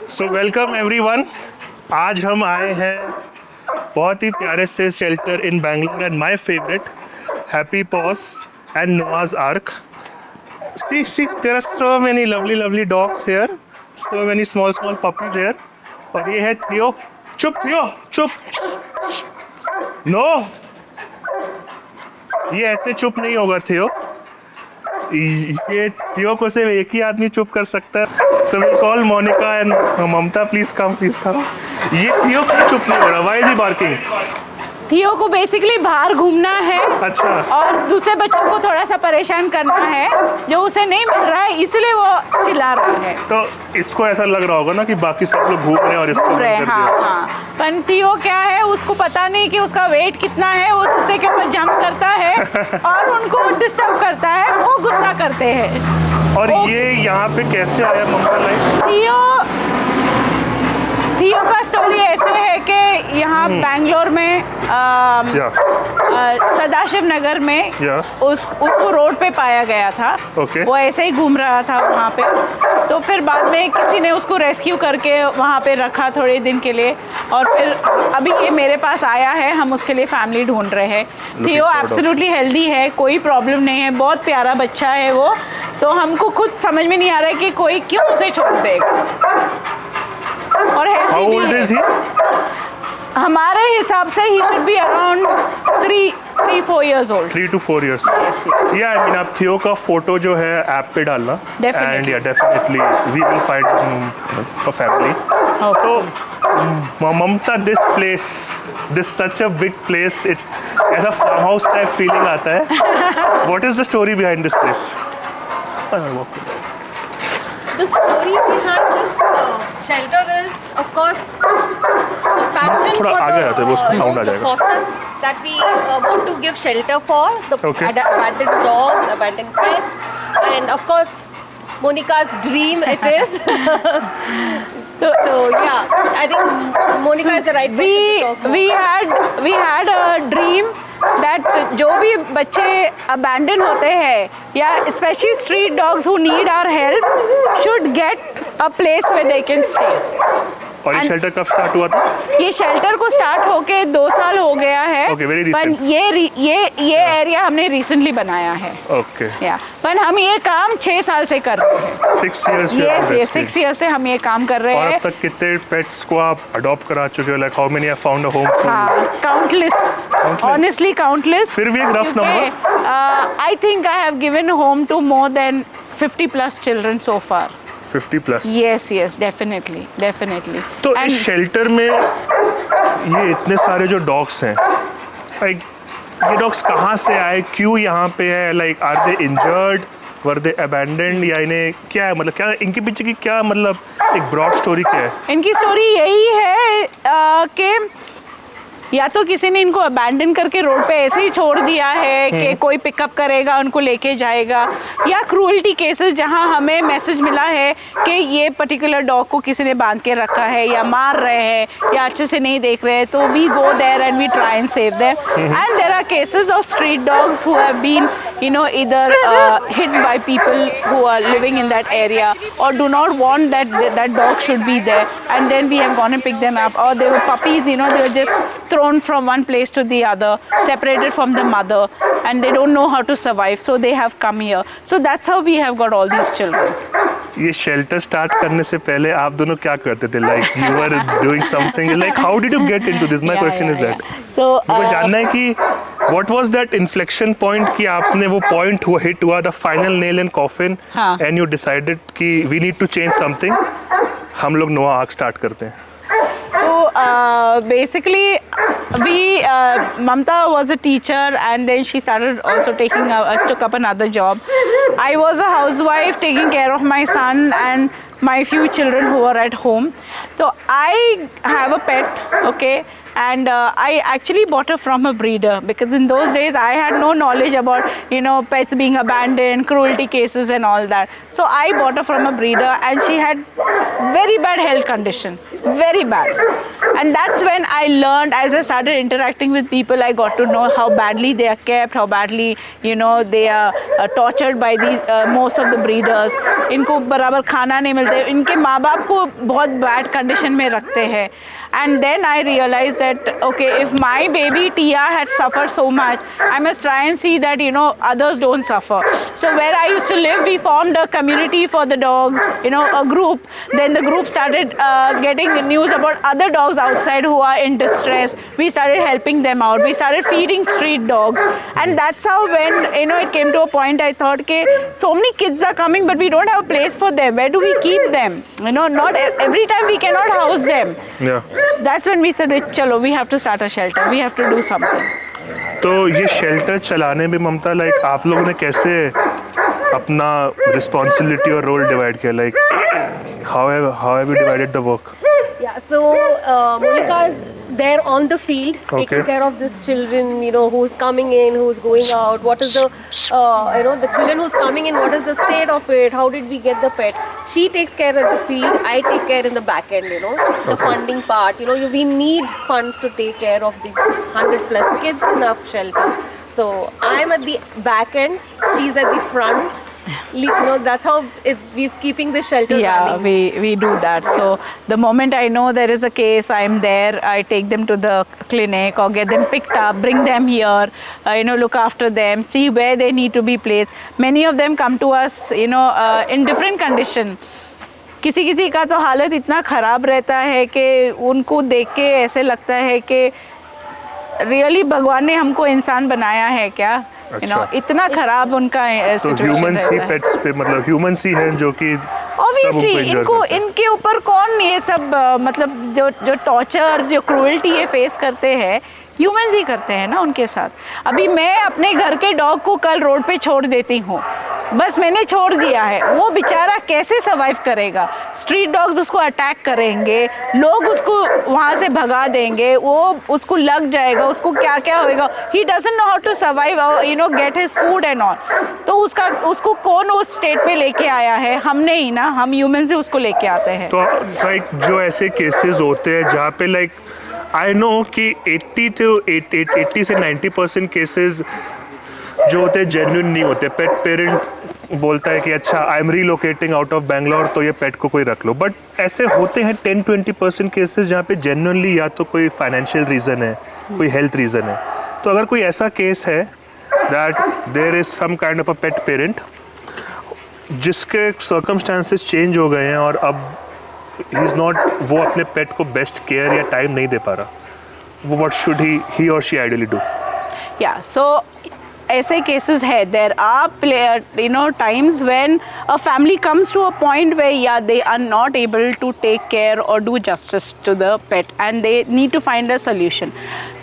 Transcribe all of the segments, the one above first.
So welcome everyone. आज हम आए हैं बहुत ही प्यारे से shelter in Bangalore and my favourite Happy Paws and Noah's Ark. See, there are so many lovely dogs here, so many small puppies here. और ये है थियो। चुप थियो, चुप। नो, ये ऐसे चुप नहीं होगा थियो। ये थियो को सिर्फ एक ही आदमी चुप कर सकता है। So we call Monika and Mamata, please come. ये थियो क्यों चुप नहीं हो रहा? Why is he barking? Theo को बेसिकली बाहर घूमना है। अच्छा। और दूसरे बच्चों को थोड़ा सा परेशान करना है जो उसे नहीं मिल रहा है, इसलिए वो चिल्ला रहा है। तो इसको ऐसा लग रहा होगा ना कि बाकी सब लोग घूम रहे हैं और इसको बंद कर दिया। हाँ। पर थियो क्या है, उसको पता नहीं कि उसका वेट कितना है, वो दूसरे के ऊपर जंप करता है और उनको डिस्टर्ब करता है, वो गुस्सा करते हैं। और ये यहाँ पे कैसे आया ममता लाइफ? थियो का स्टोरी ऐसे है कि यहाँ बैंगलोर में सदाशिव नगर में उसको रोड पे पाया गया था। वो ऐसे ही घूम रहा था वहाँ पे। तो फिर बाद में किसी ने उसको रेस्क्यू करके वहाँ पे रखा थोड़े दिन के लिए, और फिर अभी ये मेरे पास आया है। हम उसके लिए फैमिली ढूंढ रहे हैं। थियो एब्सोल्युटली हेल्दी है, कोई प्रॉब्लम नहीं है, बहुत प्यारा बच्चा है वो। तो हमको खुद समझ में नहीं आ रहा है कि कोई क्यों उसे छोड़ देगा। और How old is he? हमारे हिसाब से he should be around 3-4 years old. 3 to 4 years. Yes. Yeah, I mean आप थियो का फोटो जो है ऐप पे डालना। Definitely. And yeah, definitely we will find a family. तो ममता, this such a big place, it's ऐसा farm house type feeling आता है। What is the story behind this place? The story behind this shelter is, of course, the passion for the foster that we want to give shelter for the abandoned dogs, abandoned pets, and of course, Monika's dream it is. So yeah, I think Monika is the right person to talk about. We had a dream that जो भी बच्चे abandoned होते हैं या especially street dogs who need our help should get a place where they can stay. और ये shelter कब start हुआ था? ये शेल्टर को स्टार्ट होके 2 साल हो गया है। very recent. पर ये एरिया हमने रिसेंटली बनाया है। पर हम ये काम 6 साल से कर रहे हैं। 6 years? Yes, 6 years से हम ये काम कर रहे हैं। और अब तक कितने पेट्स को आप अडॉप्ट करा चुके हो? Like how many have found a home? Countless. Honestly, countless. फिर भी एक rough number? I think I have given home to more than 50 plus children so far. 50 plus? Yes, definitely. तो इस शेल्टर में ये इतने सारे जो डॉग्स हैं, लाइक ये डॉग्स कहाँ से आए, क्यों यहाँ पे है? Like are they injured, were they abandoned, या इन्हें क्या है, मतलब क्या इनके पीछे की क्या मतलब एक ब्रॉड स्टोरी क्या है? इनकी स्टोरी यही है कि या तो किसी ने इनको अबैंडन करके रोड पे ऐसे ही छोड़ दिया है कि कोई पिकअप करेगा, उनको लेके जाएगा, या क्रूअल्टी केसेस जहां हमें मैसेज मिला है कि ये पर्टिकुलर डॉग को किसी ने बांध के रखा है या मार रहे हैं या अच्छे से नहीं देख रहे हैं, तो we go there and we try and save them. And there are cases of street dogs who have been either hit by people who are living in that area or do not want that dog should be there, and then we have gone and picked them up. Or they were puppies, they were just thrown from one place to the other, separated from the mother, and they don't know how to survive, so they have come here. So that's how we have got all these children. ये shelter start करने से पहले आप दोनों क्या करते थे? Like you were doing something, like how did you get into this? My question is that. So मुझे जानना है कि what was that inflection point कि आपने वो पॉइंट हुआ, हिट हुआ, the final nail in coffin, and you decided कि we need to change something, हम लोग नोआ आर्क स्टार्ट करते हैं। Basically, Mamta was a teacher, and then she started also took up another job. I was a housewife taking care of my son and my few children who were at home. So I have a pet, and I actually bought her from a breeder, because in those days I had no knowledge about, you know, pets being abandoned, cruelty cases and all that. So I bought her from a breeder, and she had very bad health condition, very bad. And that's when I learned, as I started interacting with people, I got to know how badly they are kept, how badly, you know, they are tortured by the most of the breeders. इनको बराबर खाना नहीं मिलते, इनके माँ बाप को बहुत bad condition में रखते हैं. And then I realized that, okay, if my baby Tia had suffered so much, I must try and see that, you know, others don't suffer. So where I used to live, we formed a community for the dogs, you know, a group. Then the group started getting the news about other dogs outside who are in distress. We started helping them out. We started feeding street dogs. And that's how, when, you know, it came to a point, I thought, okay, so many kids are coming, but we don't have a place for them. Where do we keep them? You know, not every time we cannot house them. Yeah. That's when we said, chalo, we have to start a shelter. We have to do something. तो ये shelter चलाने में ममता, like आप लोगों ने कैसे अपना responsibility और रोल डिवाइड किया? Like how have you divided the work? Yeah, so Monica is there on the field, taking care of these children, you know, who's coming in, who's going out, what is the, you know, the children who's coming in, what is the state of it, how did we get the pet. She takes care at the field, I take care in the back end, you know, the funding part, you know, we need funds to take care of these 100 plus kids in our shelter. So I'm at the back end, she's at the front. You know, that's how we're keeping the shelter running. We do that. So the moment I know there is a case, I'm there. I take them to the clinic or get them picked up, bring them here, you know, look after them, see where they need to be placed. Many of them come to us, you know, in different condition. किसी किसी का तो हालत इतना ख़राब रहता है कि उनको देख के ऐसे लगता है कि रियली भगवान ने हमको इंसान बनाया है क्या, यू नो, इतना खराब उनका तो ह्यूमंस ही पेट्स पे, मतलब ह्यूमंस ही हैं जो कि ऑब्वियसली इनके ऊपर कौन ये सब मतलब जो टॉर्चर, जो क्रूएल्टी ये फेस करते हैं, ह्यूमंस ही करते हैं ना उनके साथ. अभी मैं अपने घर के डॉग को कल रोड पे छोड़ देती हूँ, बस मैंने छोड़ दिया है, वो बेचारा कैसे सर्वाइव करेगा? स्ट्रीट डॉग्स उसको अटैक करेंगे, लोग उसको वहाँ से भगा देंगे, वो उसको लग जाएगा, उसको क्या क्या होएगा. He doesn't know how to survive, you know, get his food and all. तो उसको कौन उस स्टेट पे लेके आया है? हमने ही ना, हम ह्यूमन से उसको लेके आते हैं. तो लाइक जो ऐसे केसेस होते हैं जहाँ पे लाइक आई नो कि 80 से 90% केसेस जो होते हैं जेन्युइन नहीं होते. पेट पेरेंट बोलता है कि अच्छा I am relocating out of Bangalore, तो ये पेट को कोई रख लो. बट ऐसे होते हैं 10-20% केसेस जहाँ पे जेन्युइनली या तो कोई फाइनेंशियल रीज़न है, कोई हेल्थ रीज़न है. तो अगर कोई ऐसा केस है that there is some kind of a pet parent जिसके सर्कमस्टांसेस चेंज हो गए हैं और अब ही इज़ नॉट, वो अपने पेट को बेस्ट केयर या टाइम नहीं दे पा रहा, वो व्हाट शुड ही और शी आइडियली डू? या सो ऐसे केसेस है, there are you know times when a family comes to a point where yeah they are not able to take care or do justice to the pet and they need to find a solution.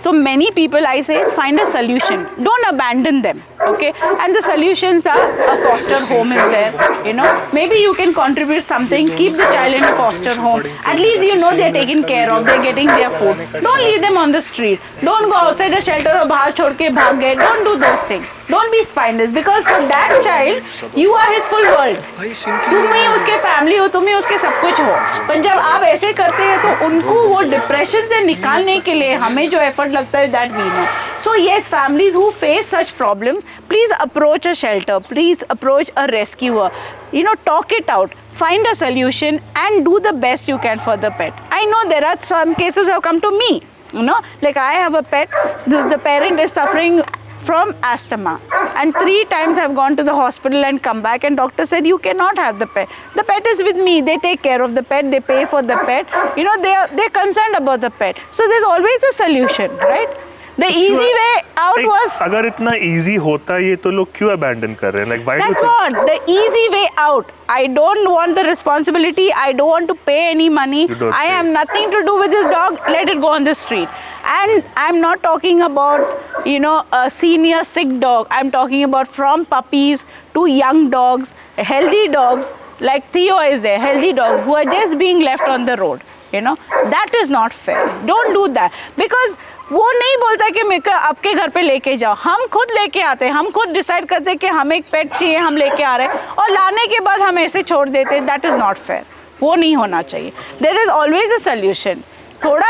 So many people, I say, find a solution, don't abandon them, okay? And the solutions are a foster home is there, you know, maybe you can contribute something, keep the child in a foster home, at least you know they're taken care of, they're getting their food. Don't leave them on the street, don't go outside a shelter और बाहर छोड़ के भाग गए, don't do those things. Don't be spineless, because for that child you are his full world. तुम ही उसके family हो, तुम ही उसके सब कुछ हो. पर जब आप ऐसे करते हैं तो उनको वो डिप्रेशन से निकालने के लिए हमें जो एफर्ट लगता है, that we know. So yes, families who face such problems, please approach a shelter, please approach a rescuer, you know, talk it out, find a solution and do the best you can for the pet. I know there are some cases have come to me, you know, like I have a pet, the parent is suffering from asthma and 3 times I've gone to the hospital and come back and doctor said you cannot have the pet. The pet is with me, they take care of the pet, they pay for the pet, you know, they're concerned about the pet. So there's always a solution, right? The easy way out was, अगर इतना easy होता ये तो लोग क्यों abandon कर रहे हैं? Like why do you that's think? what the easy way out. I don't want the responsibility, I don't want to pay any money, I have nothing to do with this dog, let it go on the street. And I'm not talking about, you know, a senior sick dog, I'm talking about from puppies to young dogs, healthy dogs, like Theo is there, healthy dogs who are just being left on the road. you know, that is not fair. Don't do that, because वो नहीं बोलता कि मेरे को आपके घर पे लेके जाओ, हम खुद लेके आते हैं, हम खुद डिसाइड करते हैं कि हमें एक पेट चाहिए, हम लेके आ रहे हैं, और लाने के बाद हम ऐसे छोड़ देते हैं. That is not fair. वो नहीं होना चाहिए. There is always a solution. थोड़ा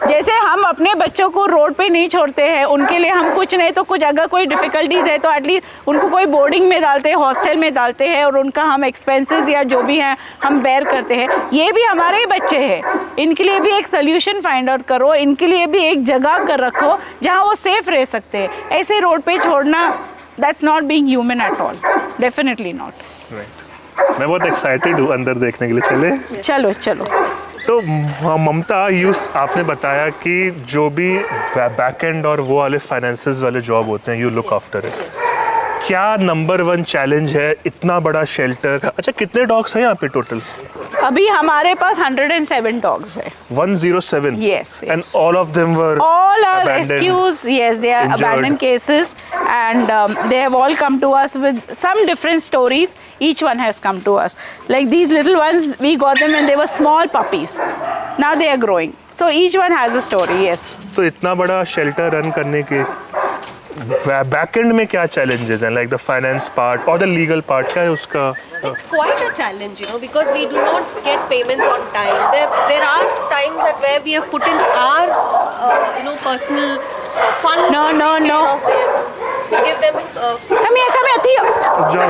जैसे हम अपने बच्चों को रोड पे नहीं छोड़ते हैं, उनके लिए हम कुछ नहीं तो कुछ, अगर कोई डिफ़िकल्टीज़ है तो एटलीस्ट उनको कोई बोर्डिंग में डालते हैं, हॉस्टल में डालते हैं, और उनका हम एक्सपेंसेस या जो भी हैं हम बेयर करते हैं. ये भी हमारे ही बच्चे हैं, इनके लिए भी एक सोल्यूशन फाइंड आउट करो, इनके लिए भी एक जगह कर रखो जहाँ वो सेफ़ रह सकते हैं. ऐसे रोड पे छोड़ना, that's not being human at all. Definitely not. मैं बहुत एक्साइटेड हूँ अंदर देखने के लिए. चले चलो चलो. तो ममता, आपने बताया कि जो भी बैक एंड और वो वाले फाइनेंसेस वाले जॉब होते हैं, यू लुक आफ्टर इट. क्या नंबर 1 चैलेंज है इतना बड़ा शेल्टर? अच्छा, कितने डॉग्स हैं यहाँ पे टोटल? अभी हमारे पास 107 dogs है. 107. Yes, yes. And all of them were all are abandoned, rescues. Yes, they are injured. abandoned cases, and they have all come to us with some different stories. Each one has come to us. Like these little ones, we got them when they were small puppies. Now they are growing. So each one has a story. Yes. तो इतना बड़ा shelter run करने के back and में क्या challenges हैं? Like the finance part or the legal part, क्या है उसका? It's quite a challenge, you know, because we do not get payments on time. There are times that where we have put in our, personal funds. No, to no, take no. care of them. We give them. Come here, Theo. जाओ.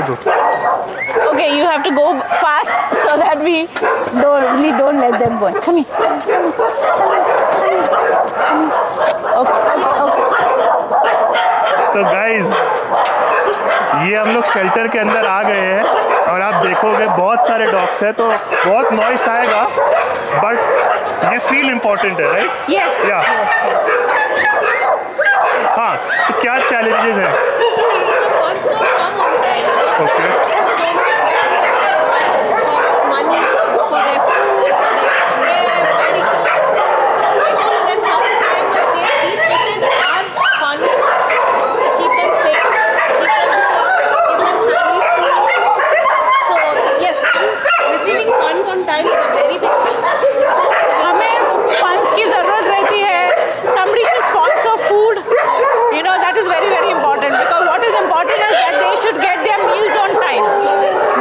Okay, you have to go fast so that we don't let them go. Come here. Okay. तो guys, ये हम लोग shelter के अंदर आ गए हैं और आप देखोगे बहुत सारे डॉग्स हैं, तो बहुत नॉइस आएगा, बट ये फील इम्पोर्टेंट है, राइट? Yes. या हाँ, तो क्या चैलेंजेस हैं? The funds don't come on time. Okay. Money for their food, for their medical. I don't know, there's some times that we put in our funds, keep them safe, give them family food. So yes, receiving funds on time is a very big challenge. हमें funds की ज़रूरत रहती है. Somebody should sponsor food. You know, that is very, very important, because what is important is that they should get their meals on time.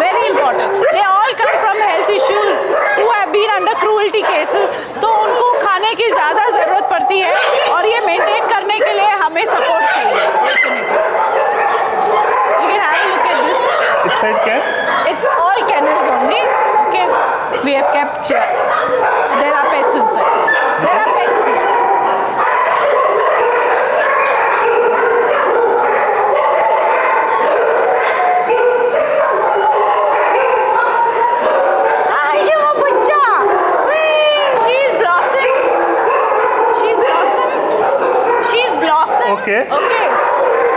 Very important. They all come from health issues who have been under cruelty cases. तो उनको खाने की ज़्यादा ज़रूरत पड़ती है, और ये मेंटेन करने के लिए हमें सपोर्ट चाहिए. You can have a look at this. इस साइड क्या है? It's all kennels only. Okay, we have kept. There are pets inside. There are pets here. Hi, Shama Bachcha. She's Blossom. She's Blossom. She's Blossom. Okay. Okay.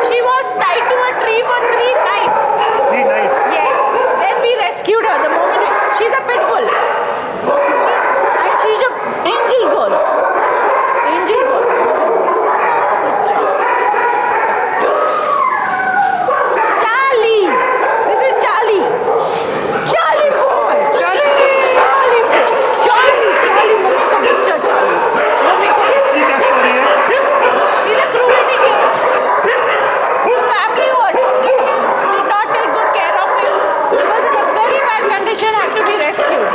She was tied to a tree for 3 nights. 3 nights. Yes. Then we rescued her. The moment she's a pit bull, and she's a angel girl. Angel girl. Good job. Charlie. This is Charlie. Charlie boy. Charlie boy. Charlie. Mummy का बच्चा Charlie. Mummy का इसकी क्या story है? He's a cruelty case. The family who adopted him did not take good care of him. He was in a very bad condition, had to be rescued.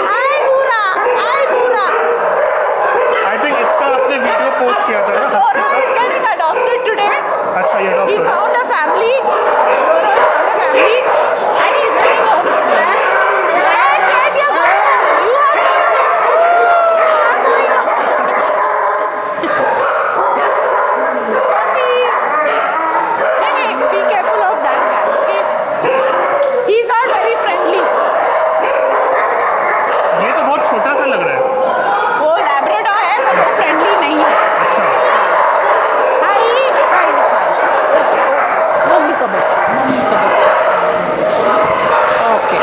Hi, Noora. Hi, Noora. I think इसका आपने video post किया था ना? Nora is getting adopted today. अच्छा, ये He's doctor. found a family. Nora found a family, and he's running home from there. Yes, you're good. You are good. Spotty. Hey, be careful of that guy, okay? He's not very friendly. ये तो बहुत छोटा सा लग रहा है. वो Labrador है, पर वो फ्रेंडली नहीं है. अच्छा. हाय. मम्मी का बच्चा. ओके.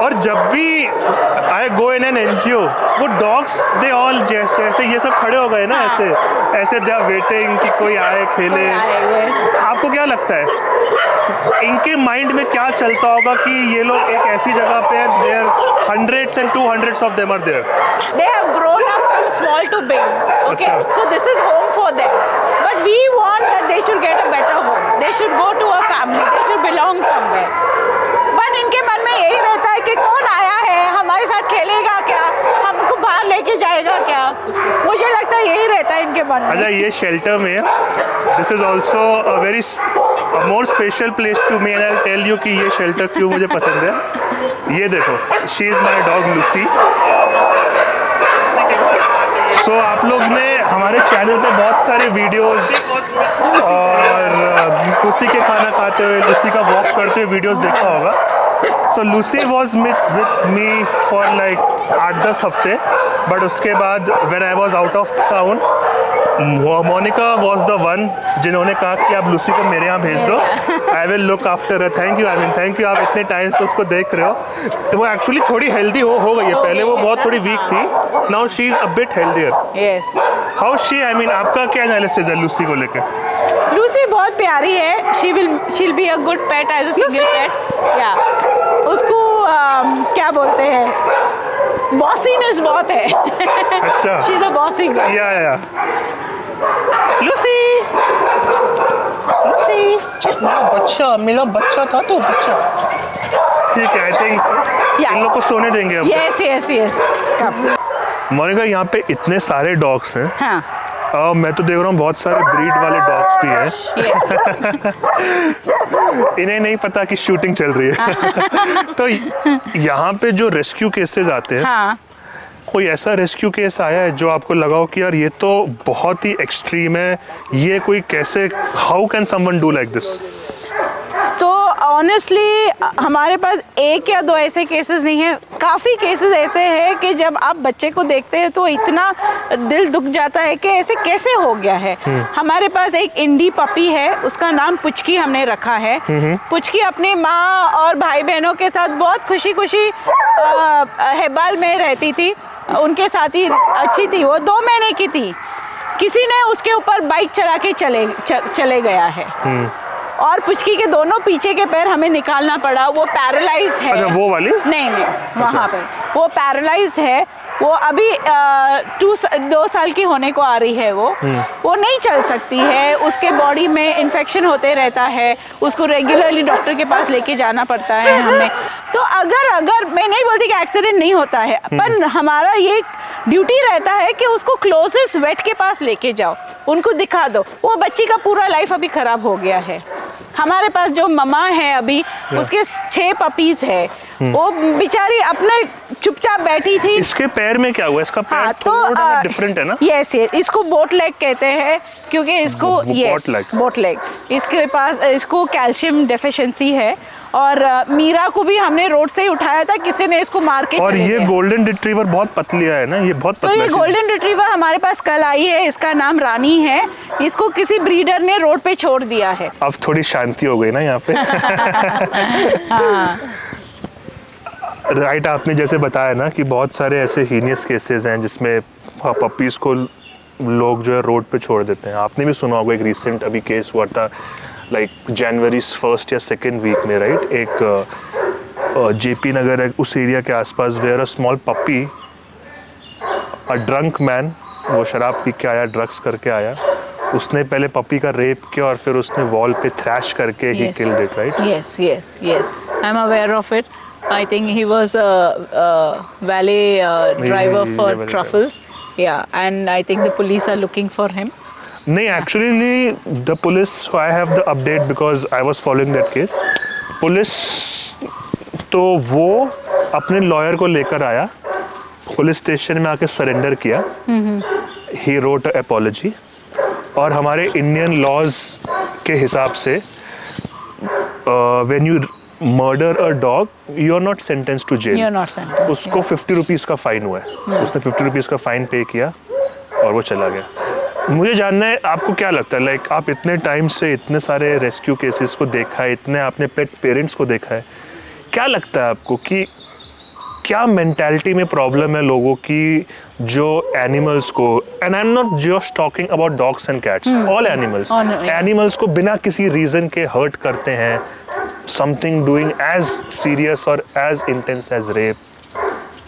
और जब भी आई गो इन एन NGO, वो डॉग्स दे ऑल जैसे ऐसे ये सब खड़े हो गए ना, ऐसे दे आर वेटिंग कि कोई आए खेले. आपको क्या लगता है इनके माइंड में क्या चलता होगा कि ये लोग एक ऐसी जगह पे हैं, there hundreds and 200s of them are there. They have grown up from small to big. Okay, Achha. so this is home for them. But we want that they should get a better home. They should go to a family. They should belong somewhere. But इनके मन में यही रहता है कि कौन आया है, हमारे साथ खेलेगा क्या, हमको बाहर लेके जाएगा क्या. मुझे लगता है यही रहता है इनके मन में. अच्छा, ये शेल्टर में this is also a very more special place to me and I tell you कि ये शेल्टर क्यों मुझे पसंद है. ये देखो, she is my dog Lucy. So आप लोग ने हमारे चैनल पे बहुत सारे वीडियोस और लूसी के खाना खाते हुए, लूसी का वॉक करते हुए वीडियोस देखा होगा. So Lucy was with me for like 8-10 हफ्ते, बट उसके बाद when I was out of town, Monica was the one जिन्होंने कहा कि आप लूसी को मेरे यहाँ भेज दो, I will look after. Thank you, I mean thank you. आप इतने टाइम से उसको देख रहे हो. वो एक्चुअली थोड़ी हेल्दी हो गई है. पहले वो बहुत थोड़ी वीक थी. Now she is a bit healthier. Yes. How she, I mean आपका क्या एनालिसिस है लूसी को लेकर? लूसी बहुत प्यारी है. she'll be a good pet as a single pet. Yeah. उसको क्या बोलते हैं, बॉसीनेस बहुत है. अच्छा. she's a bossy girl. या लूसी, लूसी बच्चा मेरा बच्चा था तो बच्चा. ठीक है, आई थिंक इन लोग को सोने देंगे अब. yes. मोनिका, यहाँ पे इतने सारे डॉग्स हैं. हाँ. मैं तो देख रहा हूँ बहुत सारे ब्रीड वाले डॉग्स भी हैं. Yes. इन्हें नहीं पता कि शूटिंग चल रही है. तो यहाँ पे जो रेस्क्यू केसेस आते हैं, हाँ. कोई ऐसा रेस्क्यू केस आया है जो आपको लगा हो कि यार ये तो बहुत ही एक्सट्रीम है, ये कोई कैसे, how can someone do like this? तो ऑनेस्टली हमारे पास एक या दो ऐसे केसेस नहीं है, काफ़ी केसेस ऐसे हैं कि जब आप बच्चे को देखते हैं तो इतना दिल दुख जाता है कि ऐसे कैसे हो गया है. हमारे पास एक इंडी पपी है, उसका नाम पुचकी हमने रखा है. पुचकी अपनी माँ और भाई बहनों के साथ बहुत खुशी खुशी हेबाल में रहती थी. उनके साथ ही अच्छी थी. वो 2 महीने की थी. किसी ने उसके ऊपर बाइक चला के चले गया है. और पुचकी के दोनों पीछे के पैर हमें निकालना पड़ा. वो पैरालाइज है. अच्छा, वो वाली? नहीं, वहाँ पे वो पैरालाइज है. वो अभी 2 साल की होने को आ रही है. वो नहीं चल सकती है. उसके बॉडी में इन्फेक्शन होते रहता है. उसको रेगुलरली डॉक्टर के पास लेके जाना पड़ता है हमें. तो अगर मैं नहीं बोलती कि एक्सीडेंट नहीं होता है, पर हमारा ये ड्यूटी रहता है कि उसको क्लोजेस्ट वेट के पास लेके जाओ, उनको दिखा दो. वो बच्ची का पूरा लाइफ अभी खराब हो गया है. हमारे पास जो ममा है अभी, उसके 6 पपीज है. वो बेचारी अपने चुपचाप बैठी थी. इसके पैर में क्या हुआ? इसका पैर हाँ, थोड़ा डिफरेंट है ना? यस, इसको बोट लेग कहते हैं क्योंकि इसको बोट लेग. इसके पास इसको कैल्शियम डेफिशिएंसी है. और मीरा को भी हमने रोड से ही उठाया था, किसी ने इसको मार के. और ये गोल्डन रिट्रीवर बहुत पतली है ना, ये बहुत पतला. तो ये गोल्डन रिट्रीवर हमारे पास कल आई है. इसका नाम रानी है. इसको किसी ब्रीडर ने रोड पे छोड़ दिया है. अब थोड़ी शांति हो गई ना यहाँ पे. हाँ. राइट, आपने जैसे बताया ना कि बहुत सारे ऐसे हीनियस केसेस हैं जिसमें पपीज़ को लोग जो है रोड पे छोड़ देते हैं. आपने भी सुना होगा एक रिसेंट अभी केस हुआ था, लाइक जनवरी 1st या 2nd वीक में, राइट? एक जेपी नगर है उस एरिया के आसपास, where a small puppy, a drunk man, वो शराब पी के आया, ड्रग्स करके आया, उसने पहले पपी का रेप किया और फिर उसने वॉल पे थ्रैश करके he killed it, right? Yes, I am aware of it. I think he was a valet driver for truffles. Yeah, and I think the police are looking for him. नहीं, actually the police, I have the update because I was following that case. Police तो वो अपने lawyer को लेकर आया, police station में आके surrender किया. He wrote an apology. और हमारे इंडियन लॉज के हिसाब से when you murder a dog, you are not sentenced to jail. You are not sentenced. उसको 50 रुपीज़ का फाइन हुआ है. उसने 50 रुपीज़ का फाइन पे किया और वो चला गया. मुझे जानना है आपको क्या लगता है, लाइक आप इतने टाइम से इतने सारे रेस्क्यू केसेस को देखा है, इतने आपने पेट पेरेंट्स को देखा है, क्या लगता है आपको कि क्या मेंटालिटी में प्रॉब्लम है लोगों की जो एनिमल्स को, and I am not just talking about dogs and cats, all animals को बिना किसी रीजन के हर्ट करते हैं, समथिंग डूइंग एज सीरियस और एज इंटेंस एज रेप।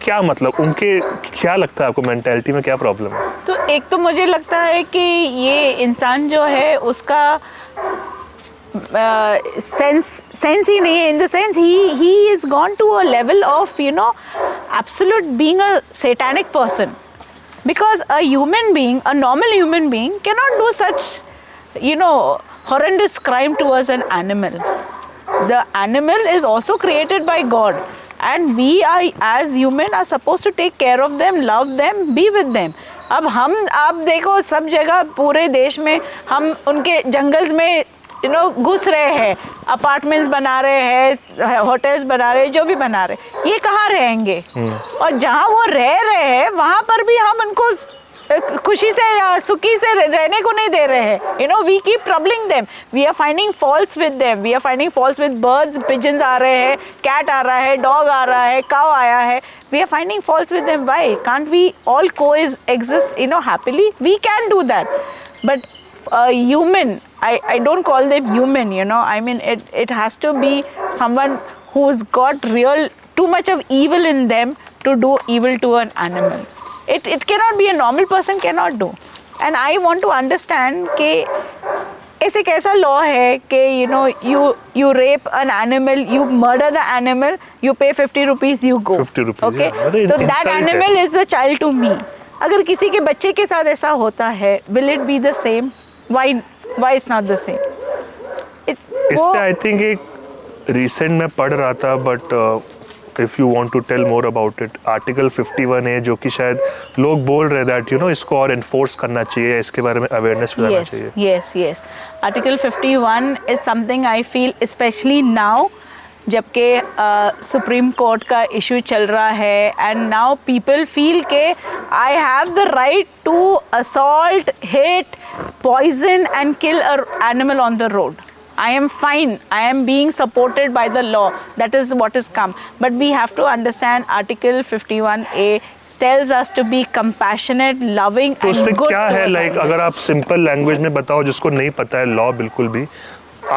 क्या मतलब उनके, क्या लगता है आपको मेंटालिटी में क्या प्रॉब्लम है? तो एक तो मुझे लगता है कि ये इंसान जो है उसका सेंस ही नहीं है, in the sense he is gone to a level of, you know, absolute being a satanic person, because a human being, a normal human being cannot do such, you know, horrendous crime towards an animal. The animal is also created by God, and we are, as human, are supposed to take care of them, love them, be with them. अब हम, आप देखो सब जगह पूरे देश में हम उनके जंगल्स में घुस रहे हैं, अपार्टमेंट्स बना रहे हैं, होटल्स बना रहे हैं, जो भी बना रहे हैं, ये कहाँ रहेंगे? और जहाँ वो रह रहे हैं वहाँ पर भी हम उनको खुशी से या सुखी से रहने को नहीं दे रहे हैं। We keep troubling them, we are finding faults with them, we are finding faults with birds, pigeons आ रहे हैं, कैट आ रहा है, डॉग आ रहा है, काउ आया है, we are finding faults with them. Why can't we all coexist, happily? We can do that, but human, I don't call them human, I mean it has to be someone who's got too much of evil in them to do evil to an animal. It cannot be, a normal person cannot do. And I want to understand कि ऐसे कैसा law है कि you rape an animal, you murder the animal, you pay 50 rupees, you go. 50 rupees, okay? yeah. So that animal is a child to me. अगर किसी के बच्चे के साथ ऐसा होता है, will it be the same? Why it's not the same? इससे आई थिंक एक रिसेंट में पढ़ रहा था, but if you want to tell more about it, article 51 है जो कि शायद लोग बोल रहे दैट इसको और एनफोर्स करना चाहिए, इसके बारे में अवेयरनेस फैलाना चाहिए। yes. Article 51 is something I feel specially now, जबकि सुप्रीम कोर्ट का इशू चल रहा है, एंड नाउ पीपल फील के I have the right to assault, hit, poison and kill an animal on the road. I am fine. I am being supported by the law. That is what has come. But we have to understand Article 51A tells us to be compassionate, loving तो and good. क्या है, like अगर आप simple language में बताओ जिसको नहीं पता है लॉ बिल्कुल भी,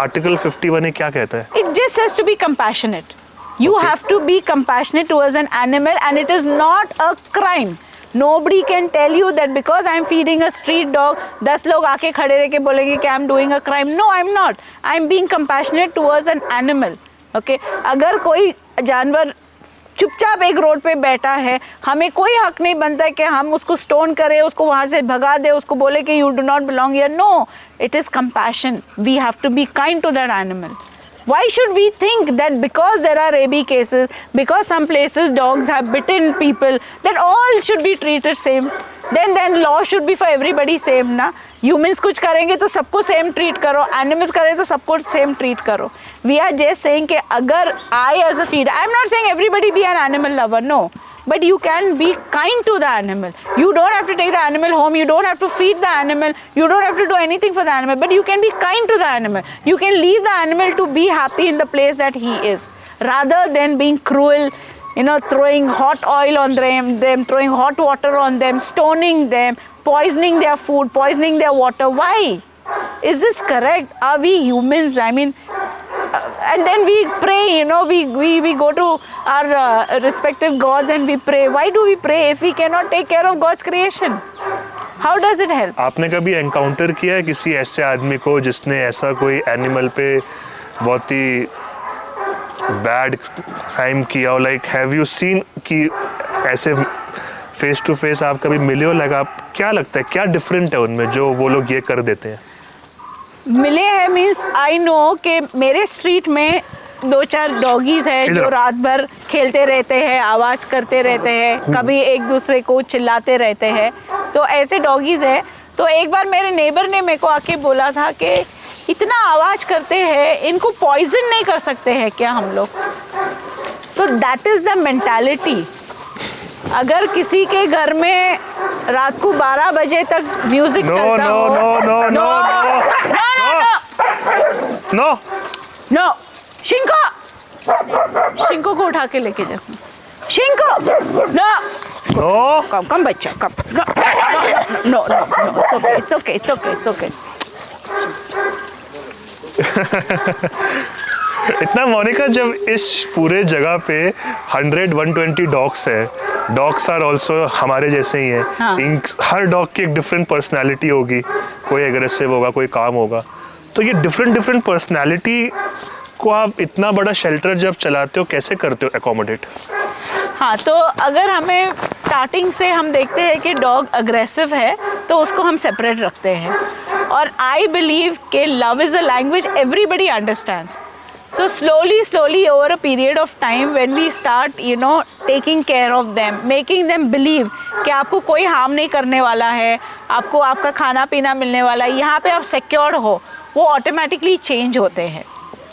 आर्टिकल 51A क्या कहता है? It just says to be compassionate. You have to be compassionate towards an animal, and it is not a crime. Nobody can tell you that because I am feeding a street dog, 10 लोग आके खड़े रह के बोलेंगे कि I am doing a crime. No, I am not. I am being compassionate towards an animal. Okay? अगर कोई जानवर चुपचाप एक रोड पे बैठा है, हमें कोई हक नहीं बनता है कि हम उसको स्टोन करें, उसको वहाँ से भगा दे, उसको बोले कि you do not belong here. No, it is compassion. We have to be kind to that animal. Why should we think that because there are rabies cases, because some places dogs have bitten people, that all should be treated same? Then law should be for everybody same, na? Humans कुछ करेंगे तो सबको same treat करो, animals करें तो सबको same treat करो. We are just saying कि अगर I as a feeder, I am not saying everybody be an animal lover, no. But you can be kind to the animal. You don't have to take the animal home. You don't have to feed the animal. You don't have to do anything for the animal. But you can be kind to the animal. You can leave the animal to be happy in the place that he is, rather than being cruel, throwing hot oil on them, throwing hot water on them, stoning them, poisoning their food, poisoning their water. Why? Is this correct? Are we humans? I mean, and then we pray, we go to our respective gods and we pray. Why do we pray if we cannot take care of God's creation? How does it help? आपने कभी encounter किया है किसी ऐसे आदमी को जिसने ऐसा कोई एनिमल पे बहुत ही बैड क्राइम किया हो? लाइक हैव यू सीन कि ऐसे फेस टू फेस आप कभी मिले हो? लाइक आप क्या लगता है क्या डिफरेंट है उनमें जो वो लोग ये कर देते हैं? मिले हैं मीन्स आई नो कि मेरे स्ट्रीट में 2-4 डॉगीज हैं जो रात भर खेलते रहते हैं, आवाज़ करते रहते हैं, कभी एक दूसरे को चिल्लाते रहते हैं, तो ऐसे डॉगीज हैं. तो एक बार मेरे नेबर ने मेरे को आके बोला था कि इतना आवाज़ करते हैं, इनको पॉइजन नहीं कर सकते हैं क्या हम लोग? तो दैट इज़ द मेंटालिटी. अगर किसी के घर में रात को 12 बजे तक म्यूजिक चलता हो, नो, शिंको को उठा के लेके जाओ. Shinko, no. No. Come, बच्चा, come. No. It's okay. इतना मोनिका, जब इस पूरे जगह पे 100-120 डॉग्स है, डॉग्स आर ऑल्सो हमारे जैसे ही हैं। हाँ। हर डॉग की एक डिफरेंट पर्सनैलिटी होगी, कोई एग्रेसिव होगा, कोई काम होगा। तो ये डिफरेंट पर्सनैलिटी को आप इतना बड़ा शेल्टर जब चलाते हो, कैसे करते हो एकोमोडेट? हाँ, तो अगर हमें स्टार्टिंग से हम देखते हैं कि डॉग अग्रेसिव है तो उसको हम सेपरेट रखते हैं। और आई बिलीव कि love is a language everybody understands. तो slowly over a period of time when we start taking care of them, making them believe कि आपको कोई हार्म नहीं करने वाला है, आपको आपका खाना पीना मिलने वाला है, यहाँ पे आप सिक्योर्ड हो, वो ऑटोमेटिकली चेंज होते हैं।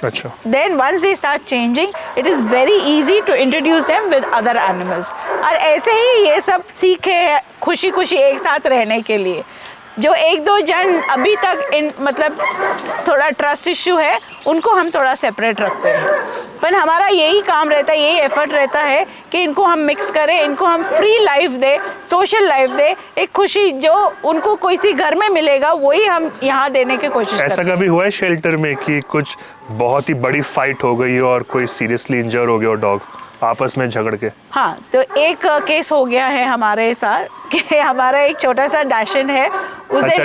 अच्छा। Then once they start changing, it is very easy to introduce them with other animals. और ऐसे ही ये सब सीखे खुशी एक साथ रहने के लिए। जो एक दो जन अभी तक मतलब थोड़ा ट्रस्ट इश्यू है, उनको हम थोड़ा सेपरेट रखते हैं। पर हमारा यही काम रहता है, यही एफर्ट रहता है कि इनको हम मिक्स करें, इनको हम फ्री लाइफ दे, सोशल लाइफ दे, एक खुशी जो उनको कोई सी घर में मिलेगा वही हम यहाँ देने की कोशिश करते हैं। ऐसा कभी हुआ है शेल्टर में कि कुछ बहुत ही बड़ी फाइट हो गई और कोई सीरियसली इंजर हो गया और डॉग आपस में झगड़ के? हाँ, तो एक केस हो गया है हमारे साथ कि हमारा एक छोटा सा डैशन है, उसे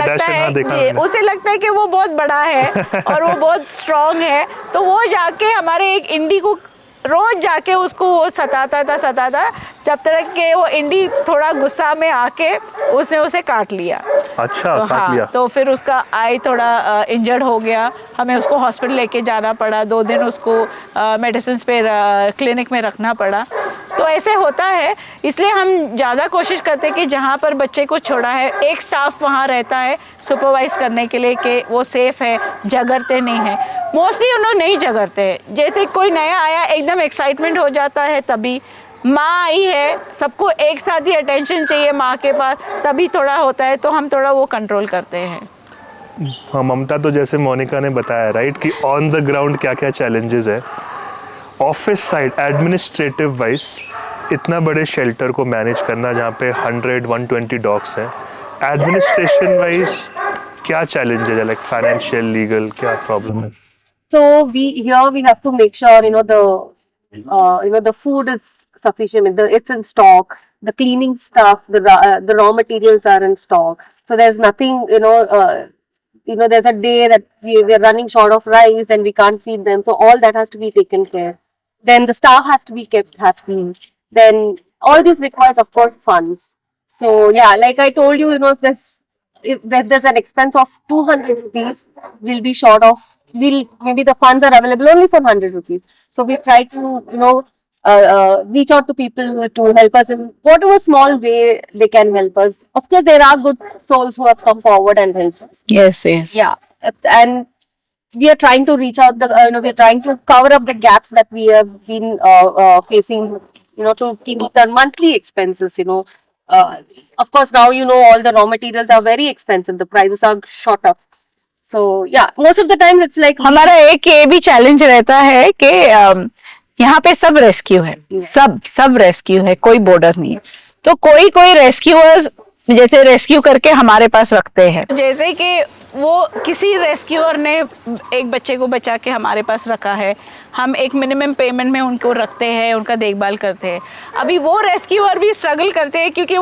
लगता है कि वो बहुत बड़ा है और वो बहुत स्ट्रॉन्ग है, तो वो जाके हमारे एक इंडी को रोज जाके उसको वो सताता था जब तक कि वो इंडी थोड़ा गुस्सा में आके उसने उसे काट लिया। अच्छा, तो काट लिया। तो फिर उसका आई थोड़ा इंजर्ड हो गया, हमें उसको हॉस्पिटल लेके जाना पड़ा, 2 दिन उसको मेडिसिन पे क्लिनिक में रखना पड़ा। तो ऐसे होता है, इसलिए हम ज़्यादा कोशिश करते हैं कि जहाँ पर बच्चे को छोड़ा है एक स्टाफ वहाँ रहता है सुपरवाइज करने के लिए कि वो सेफ़ है, झगड़ते नहीं है। मोस्टली उन्होंने नहीं झगड़ते हैं, जैसे कोई नया आया एकदम एक्साइटमेंट हो जाता है, तभी माँ आई है, सबको एक साथ ही अटेंशन चाहिए माँ के पास, तभी थोड़ा होता है, तो हम थोड़ा वो कंट्रोल करते हैं। हाँ ममता, तो जैसे मोनिका ने बताया राइट कि ऑन द ग्राउंड क्या क्या चैलेंजेस है, ऑफिस साइड एडमिनिस्ट्रेटिव वाइज इतना बड़े शेल्टर को मैनेज करना जहाँ पे 100-120 डॉग्स हैं, एडमिनिस्ट्रेशन वाइज क्या चैलेंजेस है, लाइक फाइनेंशियल, लीगल, क्या प्रॉब्लम है? So we have to make sure the food is sufficient. It's in stock. The cleaning stuff, the raw materials are in stock. So there's nothing there's a day that we are running short of rice and we can't feed them. So all that has to be taken care. Then the staff has to be kept happy. Then all this requires, of course, funds. So yeah, like I told you, if there's an expense of 200 rupees, we'll be short of. Maybe the funds are available only for 100 rupees. So we try to reach out to people to help us in whatever small way they can help us. Of course, there are good souls who have come forward and helped us. Yes. Yeah, and we are trying to reach out. We are trying to cover up the gaps that we have been facing. To keep the monthly expenses. Of course, now all the raw materials are very expensive. The prices are shot up. So yeah, most of the time it's like हमारा एक ये भी challenge रहता है कि यहाँ पे सब रेस्क्यू है, सब रेस्क्यू है, कोई बॉर्डर नहीं है। तो कोई रेस्क्यूअर्स जैसे रेस्क्यू करके हमारे पास रखते हैं, जैसे कि वो किसी रेस्क्यूअर ने एक बच्चे को बचा के हमारे पास रखा है, हम एक मिनिमम पेमेंट में उनको रखते हैं, उनका देखभाल करते हैं। अभी वो रेस्क्यूअर भी स्ट्रगल करते हैं क्योंकि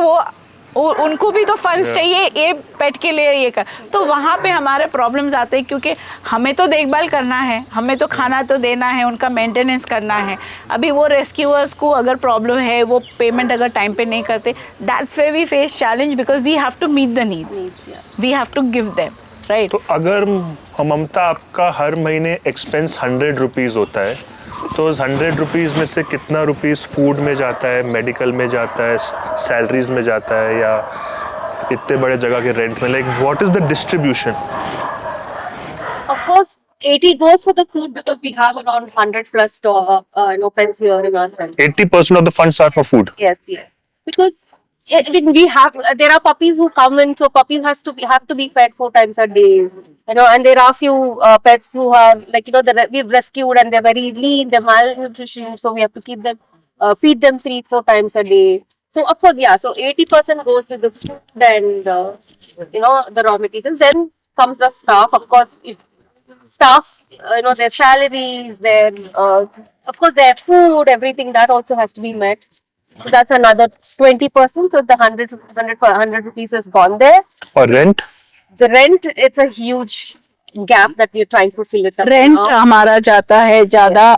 उनको भी तो फंड्स चाहिए ये पेट के लिए ये कर, तो वहाँ पे हमारे प्रॉब्लम्स आते हैं क्योंकि हमें तो देखभाल करना है, हमें तो खाना तो देना है, उनका मेंटेनेंस करना है। अभी वो रेस्क्यूअर्स को अगर प्रॉब्लम है, वो पेमेंट अगर टाइम पे नहीं करते, that's where we face challenge because we have to meet the needs, we have to give them, right. तो अगर ममता आपका हर महीने एक्सपेंस 100 रुपीज़ होता है, तो उस 100 रुपीज़ में से कितना रुपीज़ फूड में जाता है, मेडिकल में जाता है, सैलरीज में जाता है, या इतने बड़े जगह के रेंट में, like what is the distribution? Of course, 80 goes for the food because we have around 100 plus pets here in our family. 80% of the funds are for food. Yes. Because there are puppies who come in, so puppies have to be fed 4 times a day. And there are few pets who are we've rescued and they're very lean, they're malnutrition, so we have to keep them. feed them 3-4 times a day. So of course, yeah. So 80% goes with the food and the raw materials. Then comes the staff. Of course, staff, their salaries, their of course their food, everything that also has to be met. So that's another 20%. So the 100 rupees has gone there. और rent? The rent, it's a huge gap that we're trying to fill it up. Rent now. हमारा जाता है ज्यादा,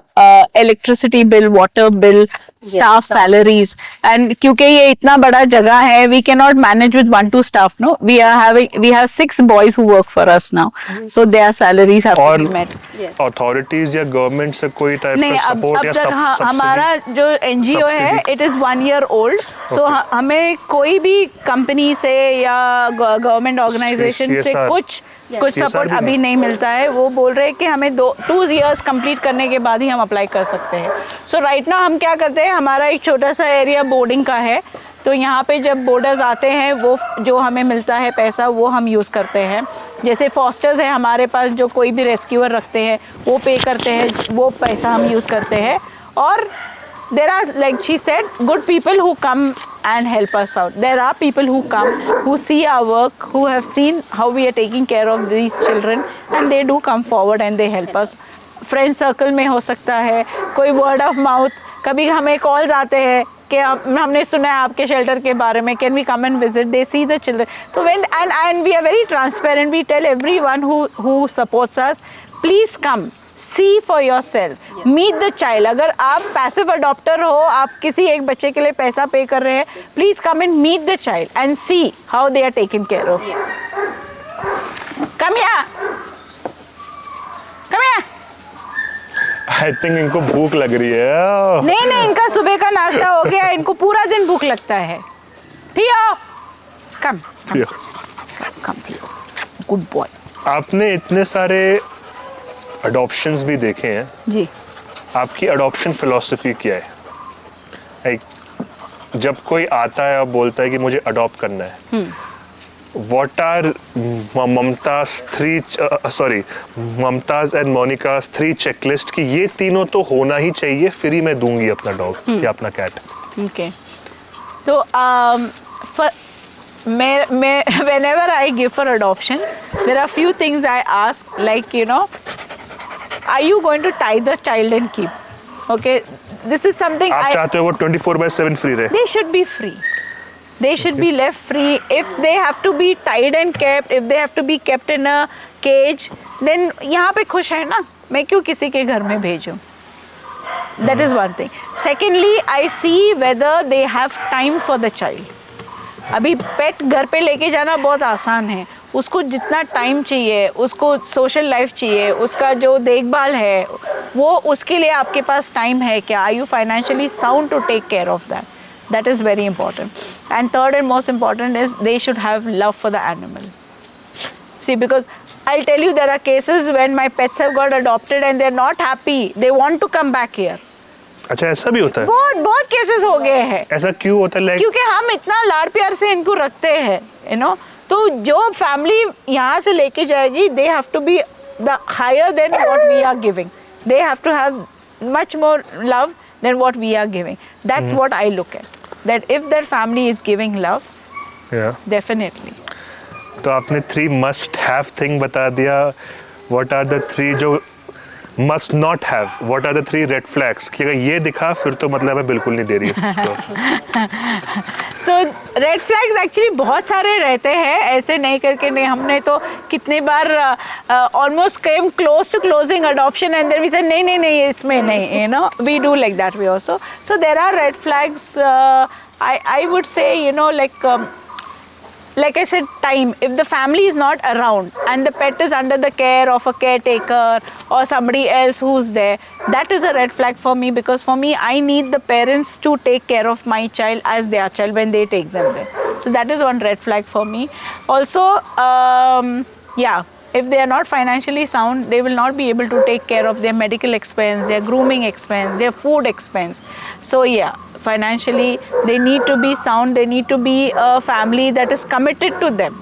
electricity bill, water bill, staff salaries, and क्योंकि ये इतना बड़ा जगह है, we can not manage with 1-2 staff. No, we have 6 boys who work for us now, so their salaries have to be met. Authorities या गवर्नमेंट से कोई type नहीं, का अब सपोर्ट या तक हमारा जो एनजीओ है, इट इज 1 year old. सो हमें कोई भी कंपनी से या गवर्नमेंट ऑर्गेनाइजेशन से कुछ सपोर्ट अभी नहीं मिलता है. वो बोल रहे हैं कि हमें 2 years कंप्लीट करने के बाद ही हम अप्लाई कर सकते हैं. सो राइट नाउ हम क्या करते हैं, हमारा एक छोटा सा एरिया बोर्डिंग का है, तो यहाँ पे जब बोर्डर्स आते हैं, वो जो हमें मिलता है पैसा, वो हम यूज़ करते हैं. जैसे फॉस्टर्स है हमारे पास, जो कोई भी रेस्क्यूअर रखते हैं, वो पे करते हैं, वो पैसा हम यूज़ करते हैं. और there are, like she said, good people who come and help us out. There are people who come, who see our work, who have seen how we are taking care of these children, and they do come forward and they help us. Friend circle में हो सकता है, कोई word of mouth, कभी हमें calls आते हैं कि हमने सुना है आपके शेल्टर के बारे में, can we come and visit. They see the children. तो when and we are very transparent, we tell everyone who supports us, please come, see for yourself, meet the child. अगर आप passive adopter हो, आप किसी एक बच्चे के लिए पैसा पे कर रहे हैं, please come and meet the child and see how they are taken care of. Come here, come here. I think इनको भूख लग रही है. नहीं, इनका सुबह का नाश्ता हो गया, इनको पूरा दिन भूख लगता है. थियो, कम थियो, गुड बॉय. आपने इतने सारे अडॉप्शंस भी देखे हैं जी. आपकी अडॉप्शन फिलॉसफी क्या है? लाइक जब कोई आता है और बोलता है कि मुझे अडॉप्ट करना है, what are Mumtaz and Monica's 3 checklist की ये तीनों तो होना ही चाहिए, फिर ही मैं दूंगी अपना डॉग या अपना कैट. ओके, तो whenever I give for adoption, there are few things I ask, like, are you going to tie the child and keep? Okay, this is something आप चाहते हो वो 24/7 फ्री रहे? They should be free. They should be left free. If they have to be tied and kept, if they have to be kept in a cage, then यहाँ पे खुश है ना, मैं क्यों किसी के घर में भेजूँ? That is one thing. Secondly, I see whether they have time for the child. अभी पेट घर पे लेके जाना बहुत आसान है, उसको जितना टाइम चाहिए, उसको सोशल लाइफ चाहिए, उसका जो देखभाल है, वो उसके लिए आपके पास टाइम है क्या? Are you financially sound to take care of that? That is very important. And third and most important is they should have love for the animal. See, because I'll tell you, there are cases when my pets have got adopted and they're not happy. They want to come back here. अच्छा, ऐसा भी होता है? बहुत cases हो गए हैं. ऐसा क्यों होता है? क्योंकि हम इतना लाड़ प्यार से इनको रखते हैं, तो जो फैमिली यहाँ से लेके जाएगी, they have to be the higher than what we are giving. They have to have much more love than what we are giving. That's what I look at. That if their family is giving love, definitely. तो आपने 3 must have thing बता दिया. What are the 3 जो must not have? What are the 3 red flags? कि अगर ये दिखा, फिर तो मतलब है बिल्कुल नहीं दे रही है इसको. So red flags actually बहुत सारे रहते हैं, ऐसे नहीं करके नहीं. हमने तो कितने बार almost came close to closing adoption and then we said नहीं इसमें नहीं, we do like that way also. So there are red flags. I would say, like I said, time. If the family is not around and the pet is under the care of a caretaker or somebody else who's there, that is a red flag for me, because for me, I need the parents to take care of my child as their child when they take them there. So that is one red flag for me. Also, if they are not financially sound, they will not be able to take care of their medical expense, their grooming expense, their food expense. So financially they need to be sound. They need to be a family that is committed to them.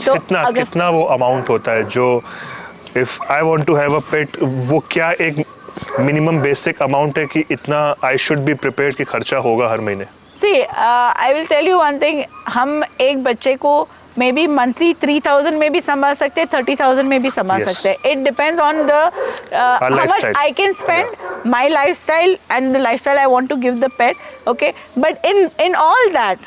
तो कितना वो amount होता है जो if I want to have a pet, वो क्या एक minimum basic amount है कि इतना आई शुड बी प्रिपेयर्ड कि खर्चा होगा हर महीने? See, I will tell you one thing. हम एक बच्चे को मे बी मंथली 3,000 में भी संभाल सकते हैं, 30,000 में भी संभाल Yes. सकते हैं. It depends on the how much lifestyle. I can spend, my lifestyle and the lifestyle I want to give the pet. Okay, but in all that,